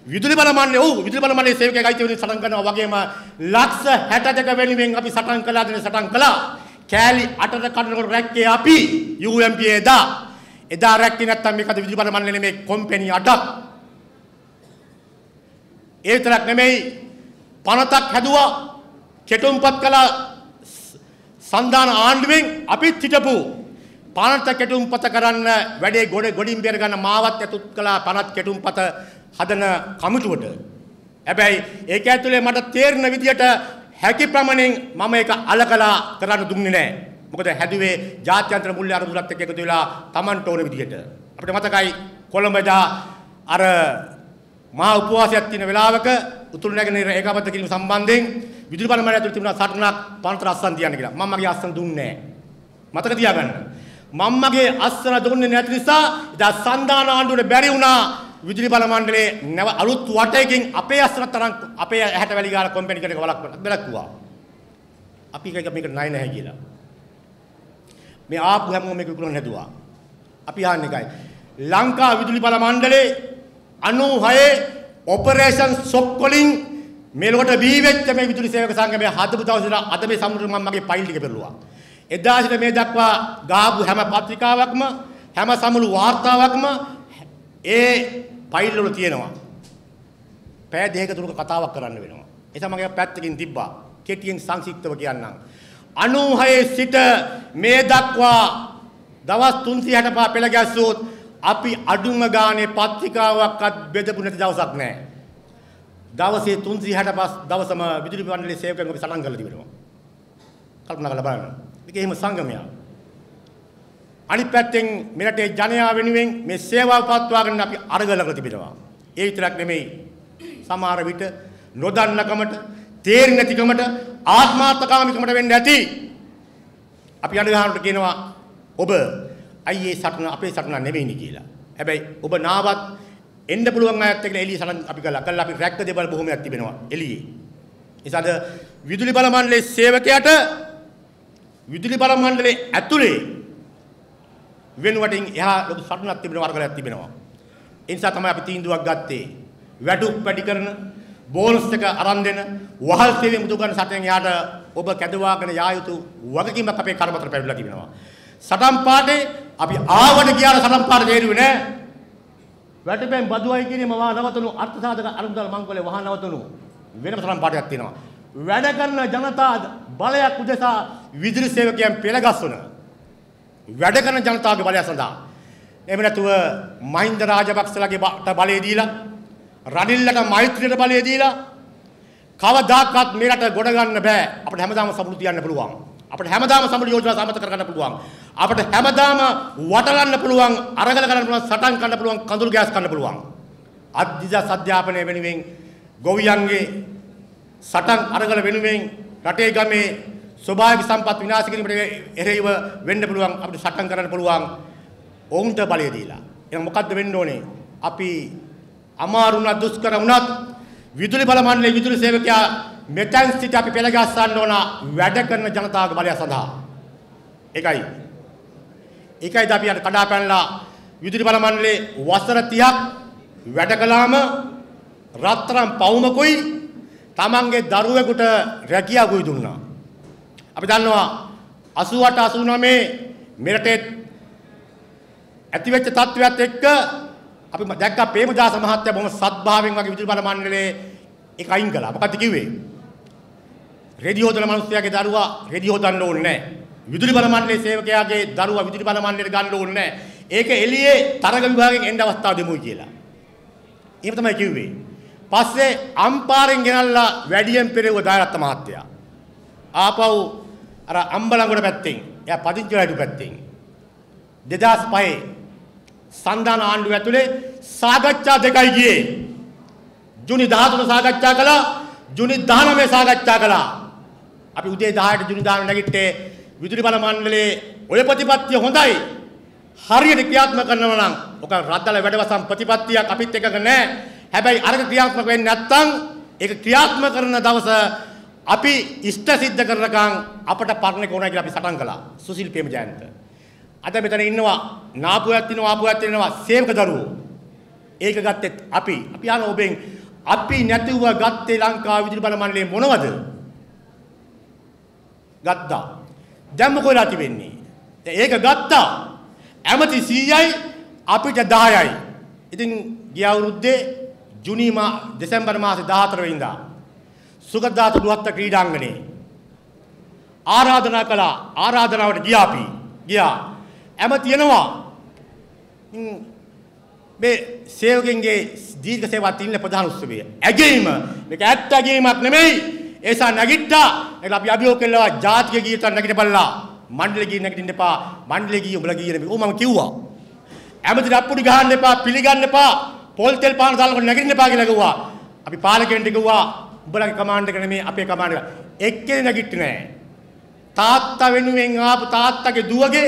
විදුලි බල මණ්ඩලයේ සේවකයෙක් අයිති වෙන සටන් කරනවා වගේම ලක්ෂ 62 වෙනුවෙන් අපි සටන් කළා. කෑලි 8ට කඩනකොට රැක්කේ අපි UMP එදා රැක්කේ නැත්තම් මේකද විදුලි බල මණ්ඩලයේ නෙමෙයි කොම්පැනි 8ක්. ඒ විතරක් නෙමෙයි පනතක් හැදුවා කෙටුම්පත් කළා සන්දාන ආණ්ඩුවෙන් අපිත් හිටපු පනත කෙටුම්පත කරන්න වැඩේ ගොඩින් බේර ගන්න මාවත් ඇතුත් කළා පනත් කෙටුම්පත හදන කමිටුවට. හැබැයි ඒක ඇතුලේ මට තේරෙන විදියට හැකි ප්‍රමාණයෙන් මම ඒක අලකලා කරන්න දුන්නේ නැහැ. මොකද හැදුවේ ජාත්‍යන්තර මුල්‍ය අරමුණත් එක්ක එකතු වෙලා Tamanට ඕන විදියට. අපිට මතකයි කොළඹදා අර මහා උපවාසයක් තියෙන වෙලාවක උතුරු නැගෙනහිර ඒකාබද්ධ කිරීම සම්බන්ධයෙන් විදුලි බල මණ්ඩලය ඇතුළේ තිබුණා සටනක් පනතර අස්සන් තියන්න කියලා. මම මගේ අස්සන් දුන්නේ නැහැ. මතක තියාගන්න. මම මගේ අස්සන දුන්නේ නැති නිසා ඉතින් සන්දාන ආණ්ඩුවට බැරි වුණා විදුලි බල මණ්ඩලයේ අලුත් වටයකින් අපේ අස්සන තරම් අපේ ඇහැට වැලි ගාලා කම්පැනි කෙනෙක් බලක්කුවා. අපි මේක ණය නැහැ කියලා. මේ ආපු හැමෝම මේක විකුණන්න හැදුවා. අපි ආන්නේ එකයි. ලංකා විදුලි බල මණ්ඩලයේ 96 ඔපරේෂන් සොක් වලින් මේලකට බී වෙච්ච මේ විදුලි සේවක සංගමය හදපු දවසේ අද මේ සමුද්‍ර මම මගේ ෆයිල් ටික පෙරළුවා. එදා සිට මේ දක්වා ගාපු හැම පත්‍රිකාවක්ම හැම සමුළු වාර්තාවක්ම ඒ ෆයිල් වල තියෙනවා. පැය දෙකක තුනක කතාවක් කරන්න වෙනවා. ඒ තමයි මගේ පැත්තකින් තිබ්බා. කෙටියෙන් සංක්ෂිප්තව කියන්නම්. 96 සිට මේ දක්වා දවස් 365 පෙළ ගැස්සුවොත් අපි අඩුම ගානේ පත්‍රිකාවක්වත් බෙදපු නැති දවසක් නැහැ. දවසේ 365 දවසම විදුලි මණ්ඩලයේ සේවකයන් අපි සටන් කරලා තිබෙනවා. කල්පනා කරලා බලන්න. මේක එහෙම සංගමයක්. අනිත් පැත්තෙන් මෙරටේ ජනයා වෙනුවෙන් මේ සේවාව පවත්වාගෙන අපි අරගලකලා තිබෙනවා. ඒ විතරක් නෙමෙයි. සමහර විට නොදන්නකමට, තේරෙන්නේ නැතිකමට, ආත්මාර්ථකාමීකමට වෙන්නේ නැති. අපි අඳුරහනට කියනවා ඔබ අයියේ සටන අපේ සටන නෙවෙයිනි කියලා. හැබැයි ඔබ නාවත් එන්න පුළුවන් අයත් එක්ක එළිය සටන් අපි කළා අපි රැක්ක දෙබල් බොහොමයක් තිබෙනවා එළියේ. ඒසාද විදුලි බල මණ්ඩලයේ සේවකයාට විදුලි බල මණ්ඩලයේ ඇතුලේ වෙනුවටින් එහා ලොකු සටනක් තිබෙනවා වර්ගයක් තිබෙනවා. ඒ නිසා තමයි අපි තීන්දුවක් ගත්තේ. වැඩුක් වැඩි කරන බෝනස් එක අරන් දෙන වහල් සේවය මුදු ගන්න සටනෙන් එහාට ඔබ කැදවාගෙන යා යුතු වගකීමක් අපේ කර්මතර පැවරිලා තිබෙනවා. සටන් පාටේ අපි ආවට ගියාට සටන් පාට තේරුවේ නෑ. වැටපෙන් බදුවයි කියනම වා නවතුණු අර්ථ සාධක අරුන්දල් මංගලේ වහා නවතුණු වෙනම සටන් පාටයක් තියෙනවා. වැඩ කරන ජනතා බලයක් උදෙසා විදුලි සේවකයන් පෙළගස්වන වැඩ කරන ජනතාවගේ බලය සඳහා එහෙම නැතුව මහින්ද රාජපක්ෂලගේ බලය දීලා රනිල්ලට මෛත්‍රියට බලය දීලා කවදාකවත් මේ රට ගොඩ ගන්න බෑ. අපිට හැමදාම සමුළු තියන්න පුළුවන්. අපිට හැමදාම සමුළු යෝජනා සමත කරගන්න පුළුවන්. අපිට හැමදාම වටලන්න පුළුවන්, අරගල කරන්න පුළුවන්, සටන් කරන්න පුළුවන්, කඳුළු ගෑස් කරන්න පුළුවන්. අධ්‍යාපන අධ්‍යාපනය වෙනුවෙන් ගොවියන්ගේ සටන් අරගල වෙනුවෙන් රටේ ගමේ ස්වභාවික සම්පත් විනාශ කිරීමට එරෙහිව වෙන්න පුළුවන්. අපිට සටන් කරන්න පුළුවන්. ඔවුන්ට බලය දීලා. එහෙනම් මොකද්ද වෙන්න ඕනේ? අපි අමාරු වුණත් දුෂ්කර වුණත් විදුලි බල මණ්ඩලයේ විදුලි සේවකයා මෙතෙන් සිට අපි පෙළගස්සන්න ඕන වැඩ කරන ජනතාවගේ බලය සඳහා. ඒකයිද අපි අර කඩා පැනලා විදුලි බල මණ්ඩලයේ වසර 30ක් වැඩ කළාම රත්තරන් පවුමකුයි තමන්ගේ දරුවෙකුට රැකියාවකුයි දුන්නා. අපි දන්නවා 88 89 මෙරටේ ඇතිවෙච්ච තත්ත්වයක් එක්ක අපි දැක්කා ප්‍රේමදාස මහත්තයා බොහොම සත්භාවයෙන් වගේ විදුලි බල මණ්ඩලයේ ඒක අයින් කළා. මොකක්ද කිව්වේ? රේඩියෝ දාන මිනිස්සයාගේ දරුවා රේඩියෝ දාන්න ඕනේ නැහැ. විදුලි බල මණ්ඩලයේ සේවකයාගේ දරුවා විදුලි බල මණ්ඩලයට ගන්න ඕනේ නැහැ. ඒක එළියේ තරග විභාගයෙන් එන්න අවස්ථාව දෙමුයි කියලා. එහෙම තමයි කිව්වේ. පස්සේ අම්පාරෙන් ගෙනල්ලා වැඩියෙන් පෙරෙව දායරත්ත මහත්තයා. ආපහු අර අම්බලංගොඩ පැත්තෙන්, එයා පදිංචි වැඩි පැත්තෙන් 2005 සන්දාන ආණ්ඩුව ඇතුලේ සාකච්ඡා දෙකයි ගියේ. ජුනි 13 සාකච්ඡා කළා, ජුනි 19 සාකච්ඡා කළා. අපි උදේ 10ට ජුනි 19 නැගිට්ටේ විදුලි බල මණ්ඩලයේ ඔය ප්‍රතිපත්තිය හොඳයි. හරියට ක්‍රියාත්මක කරනවා නම් ඔක රද්දල වැඩවසම් ප්‍රතිපත්තියක් අපිත් එකක නැහැ. හැබැයි අරක ක්‍රියාත්මක වෙන්නේ නැත්නම් ඒක ක්‍රියාත්මක කරන දවස අපි ඉෂ්ට සිද්ධ කරනකම් අපට පරණ එක ඕනයි කියලා අපි සටන් කළා. සුසිල් ප්‍රේමජයන්ත. අද මෙතන ඉන්නවා නාපුවක් තියෙනවා, ආපුවක් තියෙනවා සේවක දරුවෝ. ඒක ගත්තේ අපි යන ඔබෙන් අපි නැතුව ගත්තේ ලංකා විදුලි බල මණ්ඩලයේ මොනවද? ගත්තා. දැන් මොකද තිබෙන්නේ? ඒක ගත්තා. ඇමති 100යි අපිට 10යි. ඉතින් ගිය අවුරුද්දේ දෙසැම්බර් මාසේ 14 වෙනිදා සුගතදාස දුවත්ත ක්‍රීඩාංගණේ ආරාධනා කළා. ආරාධනාවට ගියා. ඇමති එනවා. මේ සේවකයන්ගේ දීර්ඝ සේවා තින්න ප්‍රධාන උත්සවය. ඇගීම මේක ඇත්ත ඇගීමක් නෙමෙයි. ඒසා නැගිට්ටා. ඒක අපි අභියෝග කළා ජාතික ගීත නැගිටපල්ලා. මණ්ඩල ගීත නැගිටින්න එපා. මණ්ඩල ගී උඹලා ගීය නෙමෙයි. මම කිව්වා. ඇමතිට අප්පුඩි ගහන්න එපා, පිළිගන්න එපා. පොල් තෙල් පාන දාලා නැගිටින්න එපා කියලා කිව්වා. අපි පාලකයන්ට කිව්වා උඹලගේ කමාන්ඩ් එක නෙමෙයි අපේ කමාන්ඩ් එක. එක්කෙනෙක් නැගිටින්නේ නැහැ. තාත්තා වෙනුවෙන් ආපු තාත්තගේ දුවගේ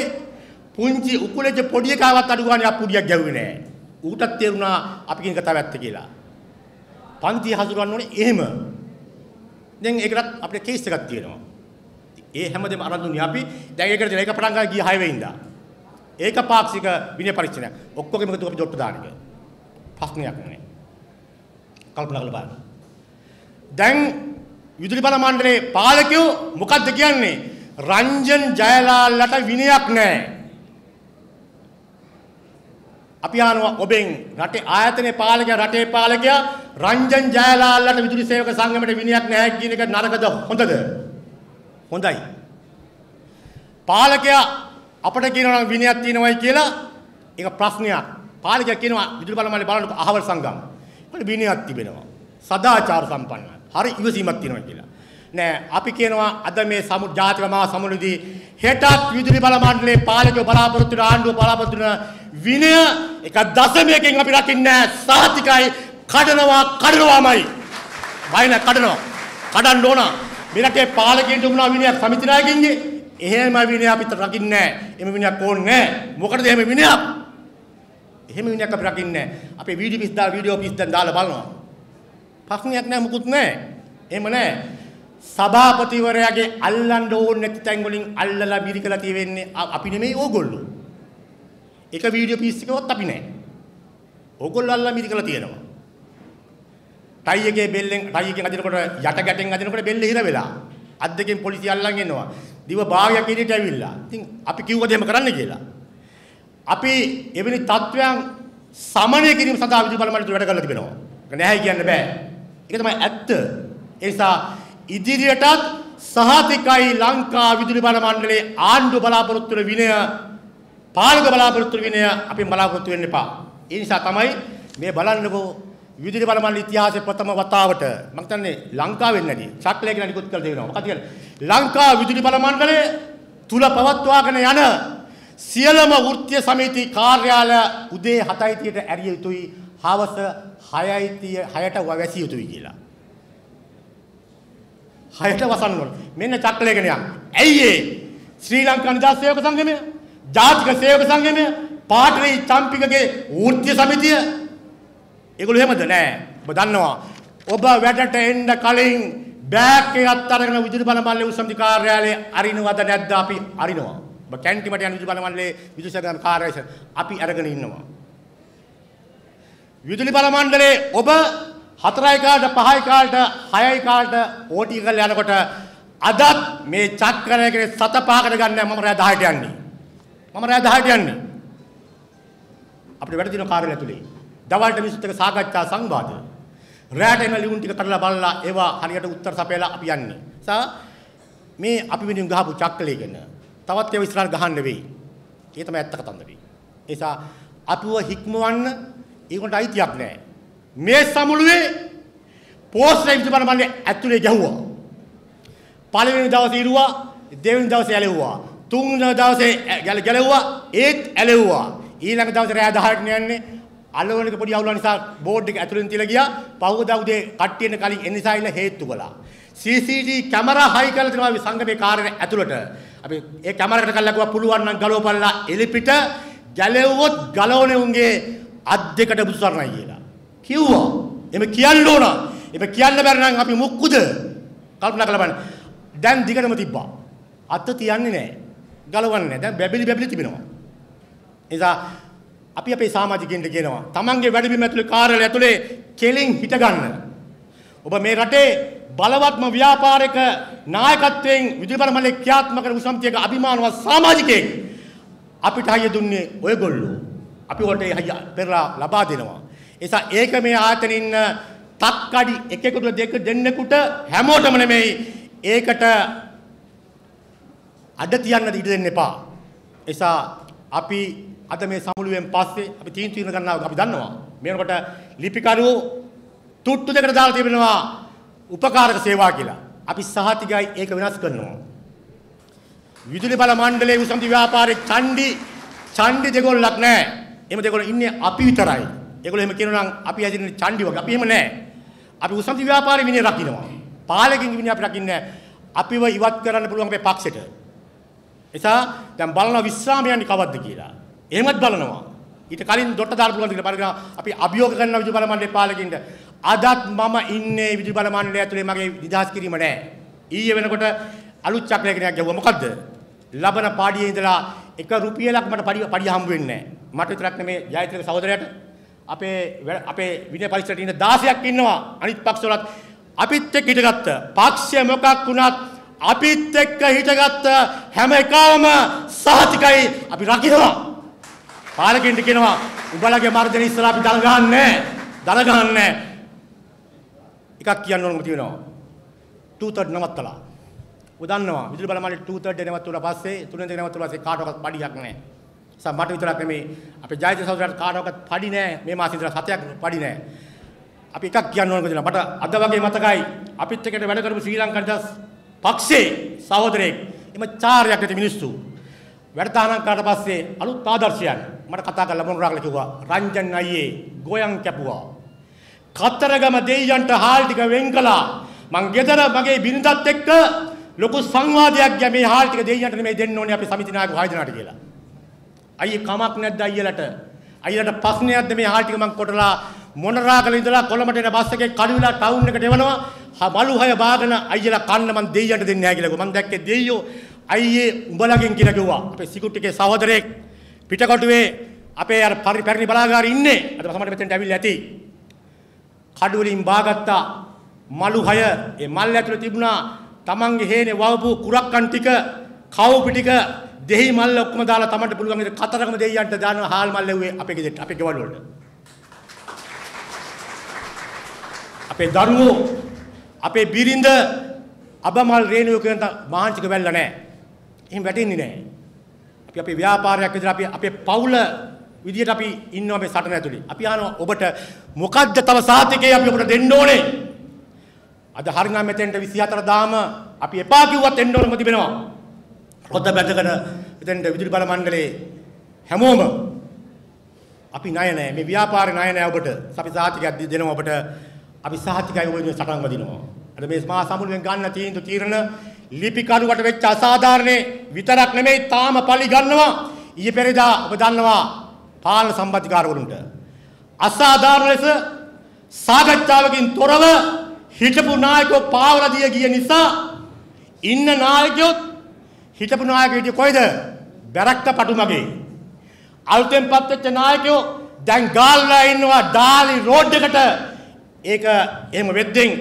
පුංචි උකුලෙජ පොඩි එකවත් අඩු ගානේ අප්පුඩියක් ගැව්වේ නැහැ. ඌටත් තේරුණා අපි කියන කතාව ඇත්ත කියලා. පන්තිය හසුරවන්න ඕනේ එහෙම. දැන් ඒකටත් අපිට කේස් එකක් තියෙනවා. ඒ හැමදේම අරන් දුන්නේ අපි. දැන් ඒකට ඒක පටන් ගන්න ගිය 6 වෙනිදා. ඒක පාක්ෂික විනය පරීක්ෂණයක්. ඔක්කොගෙම එකතු අපි ජොට්ට දාන එක. ප්‍රශ්නයක් නෙමෙයි. කල්පනා කරලා බලන්න. දැන් විදුලි බල මණ්ඩලයේ පාලකයෝ මොකද්ද කියන්නේ? රංජන් ජයලාල්ලට විනයක් නැහැ. අපි අහනවා ඔබෙන් රටේ ආයතනයේ පාලකයා රටේ පාලකයා රංජන් ජයලාල්ලට විදුලි සේවක සංගමයට විනයක් නැහැ කියන එක නරකද හොඳද? හොඳයි. පාලකයා අපිට කියනවා නම් විනයක් තියෙනවයි කියලා ඒක ප්‍රශ්නයක්. පාලකයා කියනවා විදුලි බල මණ්ඩලය බලන්න අහවල් සංගම්. ඒකට විනයක් තිබෙනවා. සදාචාර සම්පන්නයි. හරි ඉවසීමක් තියෙනවා කියලා. නෑ අපි කියනවා අද මේ ජාතික මහා සමුළුදී හෙටත් විදුලි බල මණ්ඩලයේ පාලකයෝ බලාපොරොත්තු වෙන ආණ්ඩුව බලාපොරොත්තු වෙන විනය එක දශමයකින් අපි රකින්නේ සාතිකයි කඩනවාමයි. බය නැ කඩන්න ඕන. මේ රටේ පාලකයන්ට උනා විනයක් සමිති නායකින්ගේ එහෙම විනය අපිට රකින්නේ නැහැ. එහෙම විනයක් ඕනේ නැහැ. මොකටද එහෙම විනයක්? එහෙම විනයක් අපි රකින්නේ නැහැ. අපේ වීඩියෝ පිස් දැන් දාලා බලනවා. ප්‍රශ්නයක් නැහැ මුකුත් නැහැ. එහෙම නැහැ. සභාපතිවරයාගේ අල්ලන්න ඕනේ නැති තැන් වලින් අල්ලලා මිරිකලා තියෙන්නේ අපි නෙමෙයි ඕගොල්ලෝ. ඒක වීඩියෝ පිස් එකවත් අපි නැහැ. ඕගොල්ලෝ අල්ලලා මිරිකලා තියෙනවා. ටයි එකෙන් අදිනකොට යට ගැටෙන් අදිනකොට බෙල්ල හිර වෙලා. අත් දෙකෙන් පොලිසිය අල්ලන් එනවා. දිව භාගයක් ඉදිරියට ඇවිල්ලා. ඉතින් අපි කිව්වද එහෙම කරන්න කියලා. අපි එවැනි තත්වයන් සමනය කිරීම සඳහා විදුලි බල මණ්ඩලයට වැඩ කරලා තිබෙනවා. ඒක නැහැ කියන්න බෑ. ඒක තමයි ඇත්ත. ඒ නිසා ඉදිරියටත් සහතිකයි ලංකා විදුලි බල මණ්ඩලයේ ආණ්ඩුව බලාපොරොත්තු වෙන විනය, පාලක බලාපොරොත්තු වෙන විනය අපි බලාපොරොත්තු වෙන්න එපා. ඒ නිසා තමයි මේ බලන්නකෝ විදුලි බල මණ්ඩල ඉතිහාසයේ ප්‍රථම වතාවට මම හිතන්නේ ලංකාවෙන් නැති චක්ලයක නිකුත් කළ දෙනවා. මොකද කියන්නේ? ලංකා විදුලි බල මණ්ඩලය තුල පවත්වාගෙන යන සියලුම වෘත්තීය සමිති කාර්යාලය උදේ 7:30ට ඇරිය යුතුයි, හවස 6:30ට වැසිය යුතුයි කියලා. 6ට වසන්න ඕන. මෙන්න චක්ලයක නියම්. ඇයි ඒ? ශ්‍රී ලංකා නිදහස් සේවක සංගමය, ජාතික සේවක සංගමය, පාටලී චම්පිකගේ වෘත්තීය සමිතිය ඒගොල්ලෝ එහෙමද නෑ. ඔබ දන්නවා. ඔබ වැඩට එන්න කලින් බෑග් එකක් අරගෙන විදුලි බල මණ්ඩලයේ උසම්ති කාර්යාලයේ අරිනවද නැද්ද? අපි අරිනවා. ඔබ කැන්ටිමට යන විදුලි බල මණ්ඩලයේ විදුලි සේවක කාර්යාලය අපි අරගෙන ඉන්නවා. විදුලි බල මණ්ඩලයේ ඔබ 4යි කාලට 5යි කාලට 6යි කාලට ඕටි කරලා යනකොට අදත් මේ චක්‍රයකේ සත පහකට ගන්න මම රෑ 10ට යන්නේ. අපිට වැඩ දින කාර්යාලය ඇතුලේ දවල්ට මිනිස්සුත් එක්ක සාකච්ඡා සංවාද. රැට එන ලියුම් ටික කරලා බලලා ඒවා හරියට උත්තර සපයලා අපි යන්නේ. මේ අපි වෙනින් ගහපු චක්කලේ ගැන තවත් ඒවා ඉස්සරහට ගහන්න වෙයි. ඒ තමයි ඇත්ත කතන්දරේ. ඒ නිසා අපිව හික්මවන්න ඒකට අයිතියක් නැහැ. මේ සමුළුවේ පෝස්ට් විදුලි බල මණ්ඩලය ඇතුලේ ගැහුවා. පළවෙනි දවසේ ඉරුවා, දෙවෙනි දවසේ ඇලෙව්වා. තුන්වෙනි දවසේ ගැලෙව්වා, ඒත් ඇලෙව්වා. ඊළඟ දවසේ රෑ 10ට යන්නේ අලවලක පොඩි අවුල නිසා බෝඩ් එක ඇතුලෙන් තියලා ගියා. පහුවදා උදේ කට්ටියන කලින් එන්න නිසා ඉන්න හේතු කළා. CCTV කැමරා හයි කරලා තියෙනවා සංගමේ කාර්යාලය ඇතුළට. අපි ඒ කැමරාකට කල්ලා ගියා පුළුවන් නම් ගලවපල්ලා එලිපිට ගැලෙව්වොත් ගලවන්නේ උන්ගේ අත් දෙකට බුදුසරණයි කියලා. කිව්වා. එමෙ කියන්න ඕන. එමෙ කියන්න බැරි නම් අපි මුක්කුද? කල්පනා කරලා බලන්න. දැන් දිගටම තිබ්බා. අත තියන්නේ නැහැ. ගලවන්නේ නැහැ. දැන් බැබිලි තිබෙනවා. ඒ නිසා අපි අපේ සමාජිකින්ට කියනවා තමන්ගේ වැඩබිම ඇතුලේ කාර්යාලය ඇතුලේ කෙලින් හිට ගන්න. ඔබ මේ රටේ බලවත්ම ව්‍යාපාරික නායකත්වයෙන් විදුලි මණ්ඩලයේ ක්‍රියාත්මක කරන උසම්තියක අභිමානවත් සමාජිකයෙක් අපිට හයිය දුන්නේ ඔයගොල්ලෝ. අපි වලට හයිය පෙරලා ලබා දෙනවා. ඒ නිසා ඒක මේ ආයතනින් ඉන්න තක්කඩි එකෙකුට දෙක දෙන්නෙකුට හැමෝටම නෙමෙයි ඒකට අඩ තියන්න ඉඩ දෙන්න එපා. ඒ නිසා අපි අද මේ සමුළුවෙන් පස්සේ අපි තීන්දුව ගන්නවා. අපි දන්නවා මේකට ලිපිකරුවෝ තුට්ටු දෙකට දාලා තිබෙනවා උපකාරක සේවා කියලා. අපි සහතිකයි ඒක වෙනස් කරනවා. විදුලි බල මණ්ඩලයේ උසම්ති ව්‍යාපාරේ චණ්ඩි දෙගොල්ලක් නැහැ. එහෙම දෙගොල්ලෝ ඉන්නේ අපි විතරයි. ඒගොල්ලෝ එහෙම කියනවා නම් අපි ඇදින්නේ චණ්ඩි වගේ. අපි එහෙම නැහැ. අපි උසම්ති ව්‍යාපාරේ විනය රකින්නවා. පාලකෙන් විනය අපි රකින්නේ නැහැ. අපිව ඉවත් කරන්න පුළුවන් අපේ පක්ෂෙට. එසා දැන් බලනවා විශ්‍රාම යන්නේ කවද්ද කියලා. එහෙමත් බලනවා. ඊට කලින් දොට්ට දාන්න පුළුවන් කියලා බලනවා. අපි අභියෝග කරනවා විදුලි බල මණ්ඩලයේ පාලකින්ට. අදත් මම ඉන්නේ විදුලි බල මණ්ඩලය ඇතුලේ මගේ නිදහස් කිරීම නැහැ. ඊයේ වෙනකොට අලුත් චක්‍රයකට ගැව්වා. මොකද්ද? ලබන පාඩියේ ඉඳලා 1 රුපියලක් මට පාඩිය හම්බ වෙන්නේ නැහැ. මට විතරක් නෙමේ ජයතිලක සහෝදරයාට අපේ විනය පරිසරයට ඉන්න 16ක් ඉන්නවා. අනිත් පක්ෂවලත් අපිත් එක්ක හිටගත්ත. පක්ෂය මොකක් වුණත් අපිත් එක්ක හිටගත්ත හැම එකම සහතිකයි අපි රකින්නවා. පාලකෙන්ට කියනවා උඹලගේ මර්ධන ඉස්සලා අපි දල ගහන්නේ එකක් කියන්න ඕනම තියෙනවා. 2/3 නවත්තලා. ඔය දන්නවා විදුලි බල මණ්ඩලේ 2/3 නවත්තුලා පස්සේ 3/3 නවත්තුලා පස්සේ කාටවත් පඩියක් නැහැ. මට විතරක් නෙමෙයි අපේ ජයත සහෝදරයාට කාටවත් පඩි නැහැ. මේ මාසෙ ඉඳලා 7ක් පඩි නැහැ. අපි එකක් කියන්න ඕනකම තියෙනවා. මට අද වගේ මතකයි අපිත් එක්ක වැඩ කරපු ශ්‍රී ලංකා නිදහස් පක්ෂේ සහෝදරයෙක් එම චාරයක් නැති මිනිස්සු වැඩතානම් කරලා පස්සේ අලුත් ආදර්ශයන් මට කතා කරලා මොනරාගල කිව්වා රංජන් අයියේ ගෝයන් කැපුවා කතරගම දෙයියන්ට හාල් ටික වෙන් කළා මං ගෙදර මගේ බිරිඳත් එක්ක ලොකු සංවාදයක් ගියා මේ හාල් ටික දෙයියන්ට නෙමෙයි දෙන්න ඕනේ අපි සමිති නායක 6 දෙනාට කියලා අයියේ කමක් නැද්ද අයියලට ප්‍රශ්නයක්ද මේ හාල් ටික මං කොටලා මොනරාගල ඉඳලා කොළඹට එන බස් එකේ කඩුවිලා ටවුන් එකට එවනවා මලු හය බාගෙන අයියලා කන්න මං දෙයියන්ට දෙන්නේ නැහැ කියලා මං දැක්කේ දෙයියෝ අයියේ උඹලගෙන් කියලා කිව්වා අපේ සිකුට්ටිගේ සහෝදරයෙක් පිටකොටුවේ අපේ අර පරිපැරණි බලාගාරේ ඉන්නේ අද සමහරට මෙතෙන්ට ඇවිල්ලා ඇති කඩු වලින් බාගත්තා මලු හය ඒ මල් ඇතුලේ තිබුණා තමන්ගේ හේනේ වවපු කුරක්කන් ටික කවුපි ටික දෙහි මල් ඔක්කොම දාලා තමන්ට පුළුවන් විදිහට කතරගම දෙයියන්ට දානවා හාල් මල් ලැබුවේ අපේ ගෙදරට අපේ ගෙවල් වලට අපේ දරුවෝ අපේ බිරිඳ අබමල් රේණුවකන්ට මහන්සික වෙල්ලා නැහැ. එහෙම වැටෙන්නේ නැහැ. අපි අපේ ව්‍යාපාරයක් විදිහට අපි අපේ පවුල විදිහට අපි ඉන්නවා මේ සටන ඇතුලේ. අපි අහනවා ඔබට මොකද්ද තව සාතිකේ අපි ඔබට දෙන්න ඕනේ? අද හරිනම් මෙතෙන්ට 24 දාම අපි එපා කිව්වත් එන්න ඕනම තිබෙනවා. පොත බැඳගෙන මෙතෙන්ට විදුලි බල මණ්ඩලයේ හැමෝම අපි ණය නැහැ. මේ ව්‍යාපාරේ ණය නැහැ ඔබට. අපි සාතිකයක් දෙනවා ඔබට. අපි සාතිකයි ඔබ ඉන්නේ සටන් වදිනවා. අද මේ මහා සමුළුවෙන් ගන්න තීරණ ලිපිකරුවට වෙච්ච අසාධාරණේ විතරක් නෙමෙයි තාම පලි ගන්නවා. ඊයේ පෙරේදා ඔබ දන්නවා පාලන සම්බන්ධිකාරවරුන්ට අසාධාරණ ලෙස සාකච්ඡාවකින් තොරව හිටපු නායකයෝ පාවලා දිය ගිය නිසා ඉන්න නායකයෝ හිටපු නායකයෝ හිටියේ කොයිද? බැරක්ක පටුමගේ. අලුතෙන් පත් වෙච්ච නායකයෝ දැන් ගාල්ලා ඉන්නවා ඩාලි රෝඩ් එකට. ඒක එහෙම වෙද්දී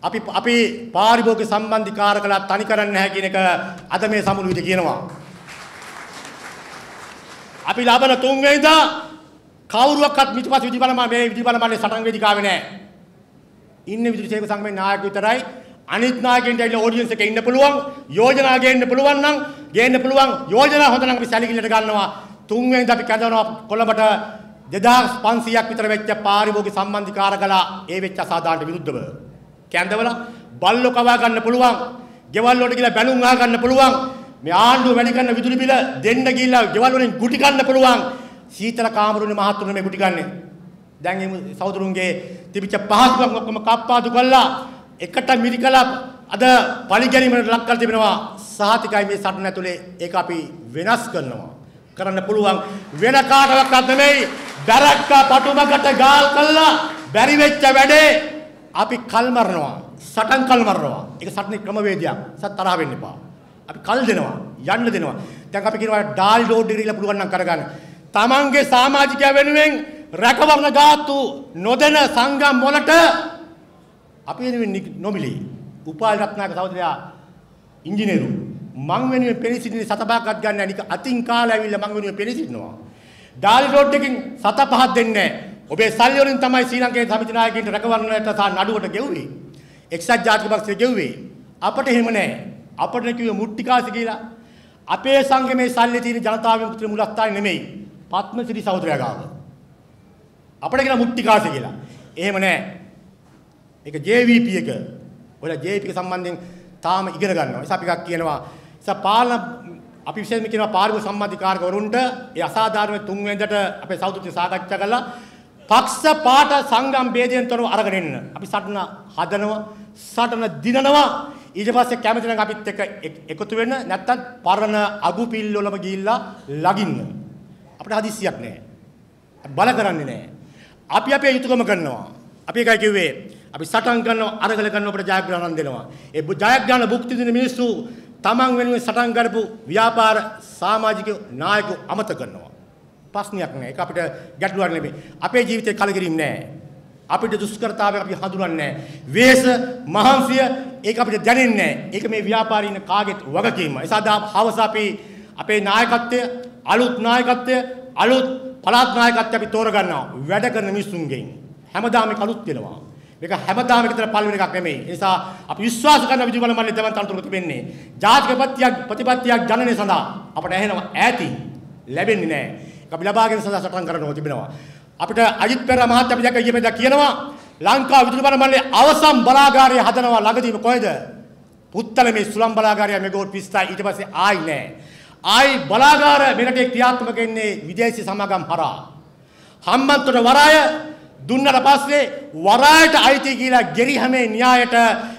අපි පාරිභෝගික සම්බන්ධීකාරකලා තනි කරන්නේ නැහැ කියන එක අද මේ සමුළුවේදී කියනවා. අපි ලබන 3 වෙනිදා කවුරුවක්වත් මිතුපස් විදුලි බල මණ්ඩලයේ සටන් වේදිකාවේ නැහැ. ඉන්නේ විදුලි සේවක සංගමේ නායක විතරයි. අනිත් නායකයන්ට ඇවිල්ලා ඔඩියන්ස් එකේ ඉන්න පුළුවන්. යෝජනා ගේන්න පුළුවන් නම් ගේන්න පුළුවන්. යෝජනා හොඳ නම් අපි සැලකිල්ලට ගන්නවා. 3 වෙනිදා අපි කැඳවනවා කොළඹට 2500ක් විතර වෙච්ච පාරිභෝගික සම්බන්ධීකාරකලා ඒ වෙච්ච අසාධාරණට විරුද්ධව කැඳවලා බල්ලෝ කවා ගන්න පුළුවන්. ගෙවල් වලට ගිහලා බැලුම් අහ ගන්න පුළුවන්. මේ ආණ්ඩුව වැඩි කරන විදුලි බිල දෙන්න ගිහලා ගෙවල් වලින් ගුටි ගන්න පුළුවන්. සීතල කාමරුනේ මහත්තුරුනේ මේ ගුටි ගන්නේ. දැන් මේ සහෝදරුන්ගේ තිබිච්ච පහසුකම් ඔක්කොම කප්පාදු කළා. එකට මිරිකලා අද පරිගැනීමකට ලක් කර තිබෙනවා. සහතිකයි මේ සටන ඇතුලේ ඒක අපි වෙනස් කරන්න පුළුවන් වෙන කාටවත් නෙමෙයි. බැරක්කා පටුමකට ගාල් කළා බැරි වෙච්ච වැඩේ අපි කල් මරනවා. සටන් කල් මරනවා. ඒක සටනේ ක්‍රමවේදයක්. සත් තරහ වෙන්න එපා. අපි කල් දෙනවා. යන්න දෙනවා. දැන් අපි කියනවා ඩාල් රෝඩ් එක ඉරලා පුළුවන් නම් කරගන්න. තමන්ගේ සමාජිකය වෙනුවෙන් රැකවරණ ගාතු නොදෙන සංගම් වලට අපි වෙනුවෙන් නොමිලේ උපාලි රත්නායක සහෝදරයා ඉංජිනේරු මං වෙනුවෙන් පෙනී සතපහක්වත් ගන්න නික අතින් කාලා ඇවිල්ලා මං වෙනුවෙන් පෙනී සිටිනවා. ඩාලි රෝඩ් එකකින් සත පහක් දෙන්නේ නැහැ. ඔබේ සල්ලි වලින් තමයි ශ්‍රී ලංකාවේ සමිති නායකයින්ට රැකවරණයට සහ නඩුවට ගෙව්වේ. එක්සත් ජාතික පක්ෂය ගෙව්වේ. අපිට එහෙම නැහැ. අපිට කිව්වේ මුට්ටිකාසි කියලා. අපේ සංගමේ සල්ලි තියෙන ජනතා විමුක්ති මුලස්ථානේ නෙමෙයි. පත්මසිරි සහෝදරයා ගාව. අපිට කියන මුට්ටිකාසි කියලා. එහෙම නැහැ. ඒක JVP එක. ඔයාලා JVP එක සම්බන්ධයෙන් තාම ඉගෙන ගන්නවා. ඒස අපි එකක් කියනවා. පාලන අපි විශේෂයෙන්ම කියනවා පාරිභෝගික සම්මාධිකාරකවරුන්ට ඒ අසාධාරණ තුන්වෙනිදට අපේ සෞතුත්‍ය සාකච්ඡා කළා පක්ෂ පාට සංගම් ભેදයෙන් තොරව අරගෙන එන්න. අපි සටන හදනවා, සටන දිනනවා. ඊට පස්සේ කැමති නම් අපිත් එක්ක එකතු වෙන්න, නැත්තම් පරණ අගු පිල්ල වලම ගිහිල්ලා ලගින්න. අපිට හදිස්සියක් නැහැ. බල කරන්නේ නැහැ. අපි අපේ යුතුයකම කරනවා. අපි එකයි කිව්වේ අපි සටන් කරනවා, අරගල කරනවා, අපිට ජයග්‍රහණ දෙනවා. ඒ ජයග්‍රහණ භුක්ති විඳින මිනිස්සු තමන් වෙනුවෙන් සටන් කරපු ව්‍යාපාර සමාජික නායකයෝ අමතක කරනවා. ප්‍රශ්නයක් නෑ. ඒක අපිට ගැටලුවක් නෙමෙයි. අපේ ජීවිතේ කලකිරීම නෑ. අපිට දුෂ්කරතාවය අපි හඳුනන්නේ නෑ. වේස මහන්සිය ඒක අපිට දැනෙන්නේ නෑ. ඒක මේ ව්‍යාපාරින කාගෙත් වගකීම. ඒ සඳහා හවස අපි අපේ නායකත්වය, අලුත් නායකත්වය, අලුත් පළාත් නායකත්වය අපි තෝරගන්නවා. වැඩ කරන මිනිස්සුන්ගෙන්. හැමදාම මේක අලුත් වෙනවා. මේක හැමදාම විතර පළවෙනි එකක් නෙමෙයි. ඒ නිසා අපි විශ්වාස කරන විදුලි බල මණ්ඩලයේ දෙවන් තනතුරු තිබෙන්නේ ජාතික ප්‍රතිපත්තියක් ජනනය සඳහා අපට ඇහෙනවා ඈතින් ලැබෙන්නේ නැහැ. ඒක අපි ලබාගෙන සඳහා සටන් කරනවා තිබෙනවා. අපිට අජිත් පෙරේරා මහත්තයා අපි දැක්ක ඊයේමෙදා කියනවා ලංකා විදුලි බල මණ්ඩලයේ අවසන් බලාගාරය හදනවා ළඟදීම කොහෙද? පුත්තලමේ මේ සුළං බලාගාරය මෙගාවොට් 20යි ඊට පස්සේ ආයි නැහැ. ආයි බලාගාර මෙරටේ ක්‍රියාත්මක වෙන්නේ විදේශී සමාගම් හරහා. හම්බන්තොට වරාය දුන්නට පස්සේ වරායට අයිති කියලා ගෙරිහමේ න්‍යායට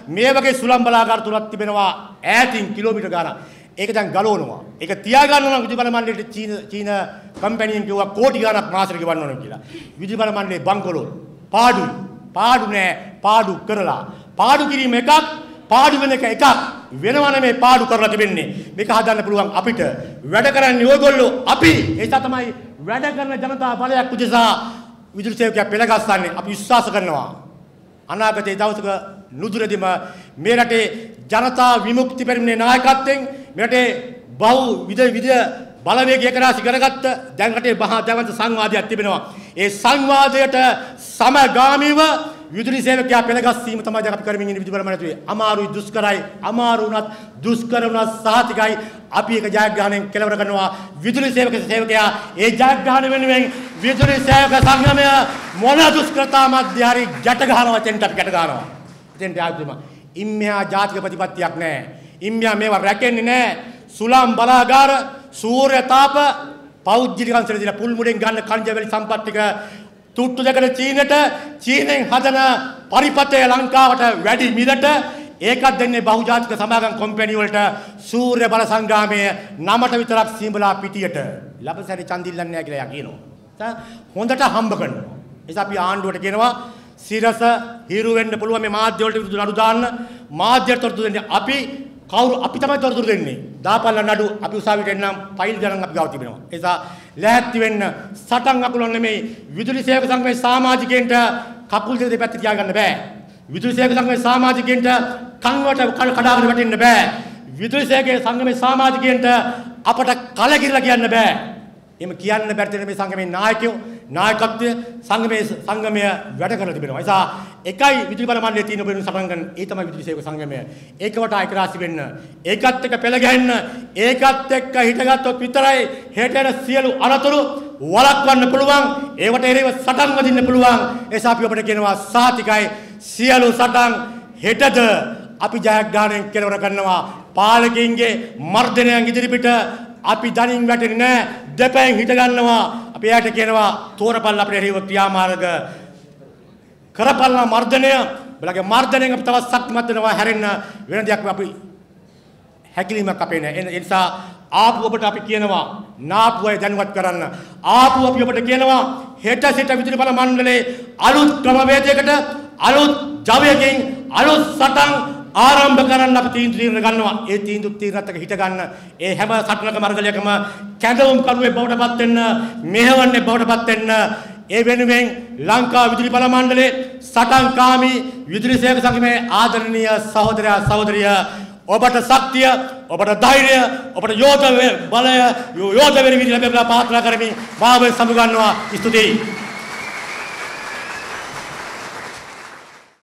මේ වගේ සුළං බලාගාර තුනක් තිබෙනවා ඈතින් කිලෝමීටර් ගාණක්. ඒක දැන් ගලවනවා. ඒක තියාගන්න නම් විදුලි බල මණ්ඩලයට චීන කම්පැනියෙන් කිව්වා කෝටි ගාණක් මාසෙට ගෙවන්න ඕන කියලා. විදුලි බල මණ්ඩලයේ බංකොලොත් පාඩු නෑ පාඩු කරලා. පාඩු කිරීම එකක්, පාඩු වෙන එක වෙනවා නෙමෙයි පාඩු කරලා තිබෙන්නේ. මේක හදන්න පුළුවන් අපිට. වැඩ කරන්නේ ඕගොල්ලෝ අපි. ඒ නිසා තමයි වැඩ කරන ජනතා බලයක් උදෙසා විදුලි සේවකයා පෙළගස්සන්නේ. අපි විශ්වාස කරනවා අනාගතයේ දවසක නුදුරදිම මේ රටේ ජනතා විමුක්ති පෙරමුණේ නායකත්වයෙන් මේ රටේ විද බලවේගය කරාසි කරගත්ත දැන් රටේ මහා ජනත සංවාදයක් තිබෙනවා. ඒ සංවාදයට සමගාමීව විදුලි සේවකයා පෙළගස්සීම තමයි දැන් අපි කරමින් ඉන්නේ විදුලි බල මණ්ඩලයේ. අමාරුයි දුෂ්කරයි. අමාරු වුණත් දුෂ්කර වුණත් සාතිකයි. අපි ඒක ජයග්‍රහණයෙන් කෙලවර කරනවා. විදුලි සේවකයා ඒ ජයග්‍රහණ වෙනුවෙන් විදුලි සේවක සංගමය මොන දුෂ්කරතා මැද හරි ගැට ගන්නවා. එතෙන්ට අපි ගැට ගන්නවා. එතෙන්ට ආවම ඉම්මයා ජාතික ප්‍රතිපත්තියක් නැහැ. ඉම්මයා මේවා රැකෙන්නේ නැහැ. සුළං බලාගාර, සූර්ය තාප, පෞද්ගලික අංශවල දින පුල් මුඩෙන් ගන්න කනිජ වැලි සම්පත් ටික තුට්ටු දෙකට චීනෙන් හදන පරිපතය ලංකාවට වැඩි මිලට ඒකත් දෙන්නේ බහුජාතික සමාගම් කම්පැනි වලට සූර්ය බල සංග්‍රාමයේ නමට විතරක් සීඹලා පිටියට ලබසරි ඡන්දිල්ලන්නේ නැහැ කියලා යා කියනවා. හොඳට හම්බ කරනවා. ඒ නිසා අපි ආණ්ඩුවට කියනවා සිරස හිරු වෙන්න පුළුවන් මේ මාධ්‍ය වලට විරුද්ධ නඩු දාන්න. මාධ්‍යයට තොරතුරු දෙන්නේ අපි තමයි තොරතුරු දෙන්නේ. දාපල්ල නඩු අපි උසාවියට එන්නම් ෆයිල් ගණන් අපි ගාව තිබෙනවා. ඒ නිසා ලැහැත්ති වෙන්න සටන් අකුලක් නෙමෙයි විදුලි සේවක සංගමේ සමාජිකයන්ට කකුල් දෙක දෙපැත්ත තියාගන්න බෑ. විදුලි සේවක සංගමේ සමාජිකයන්ට කන් වලට කඩාගෙන වැටෙන්න බෑ. විදුලි සේවක සංගමේ සමාජිකයන්ට අපට කලකිරලා කියන්න බෑ. එහෙම කියන්න බැරි මේ සංගමේ නායකත්වය සංගමය වැඩ කරලා තිබෙනවා. ඒ නිසා එකයි විදුලි බල මණ්ඩලයේ තියෙන වෙන සටන් ගන්න ඒ තමයි විදුලි සේවක සංගමය. ඒකට අයිතිරාශි වෙන්න, ඒකත් එක්ක පෙළ ගැහෙන්න, ඒකත් එක්ක හිටගත්තොත් විතරයි හෙටේන සියලු අනතුරු වළක්වන්න පුළුවන්. ඒවට එරෙහිව සටන් වදින්න පුළුවන්. ඒ නිසා අපි ඔබට කියනවා සාතිකයි සියලු සටන් හෙටද අපි ජයග්‍රහණයෙන් කෙලවර කරනවා. පාලකයින්ගේ මර්ධනයන් ඉදිරිපිට අපි දනින් වැටෙන්නේ නැහැ. දෙපැන් හිට ගන්නවා. අපි එයාට කියනවා තෝරපල්ල අපේ හේව ක්‍රියාමාර්ග කරපල්ලා මර්ධනය. බලගේ මර්ධනයෙන් අපි තවත් ශක්තිමත් වෙනවා. හැරෙන්න වෙන දෙයක් අපි හැකිලීමක් අපේ නැහැ. ඒ නිසා ආපු ඔබට අපි කියනවා නාපු අය දැනුවත් කරන්න. ආපු අපි ඔබට කියනවා හෙට සිට විදුලි බල මණ්ඩලයේ අලුත් ක්‍රමවේදයකට අලුත් ජවයකින් අලුත් සටන් ආරම්භ කරන්න අපි තීන්දුව ගන්නවා. ඒ තීන්දුව తీරනත් එක හිට ගන්න. ඒ හැම සටනකම අරගලයකම කැඳවුම් කරුවේ බවටපත් වෙන්න, මෙහෙවන්නේ බවටපත් වෙන්න. ඒ වෙනුවෙන් ලංකා විදුලි බල මණ්ඩලයේ සටන්කාමී විදුලි සේවක සංගමේ ආදරණීය සහෝදරයා සහෝදරිය ඔබට ශක්තිය, ඔබට ධෛර්යය, ඔබට යෝධ බලය, යෝධ වෙන විදිහට ලැබෙලා පාත්‍රා කරමින් මාව සමුගන්නවා. ස්තුතියි.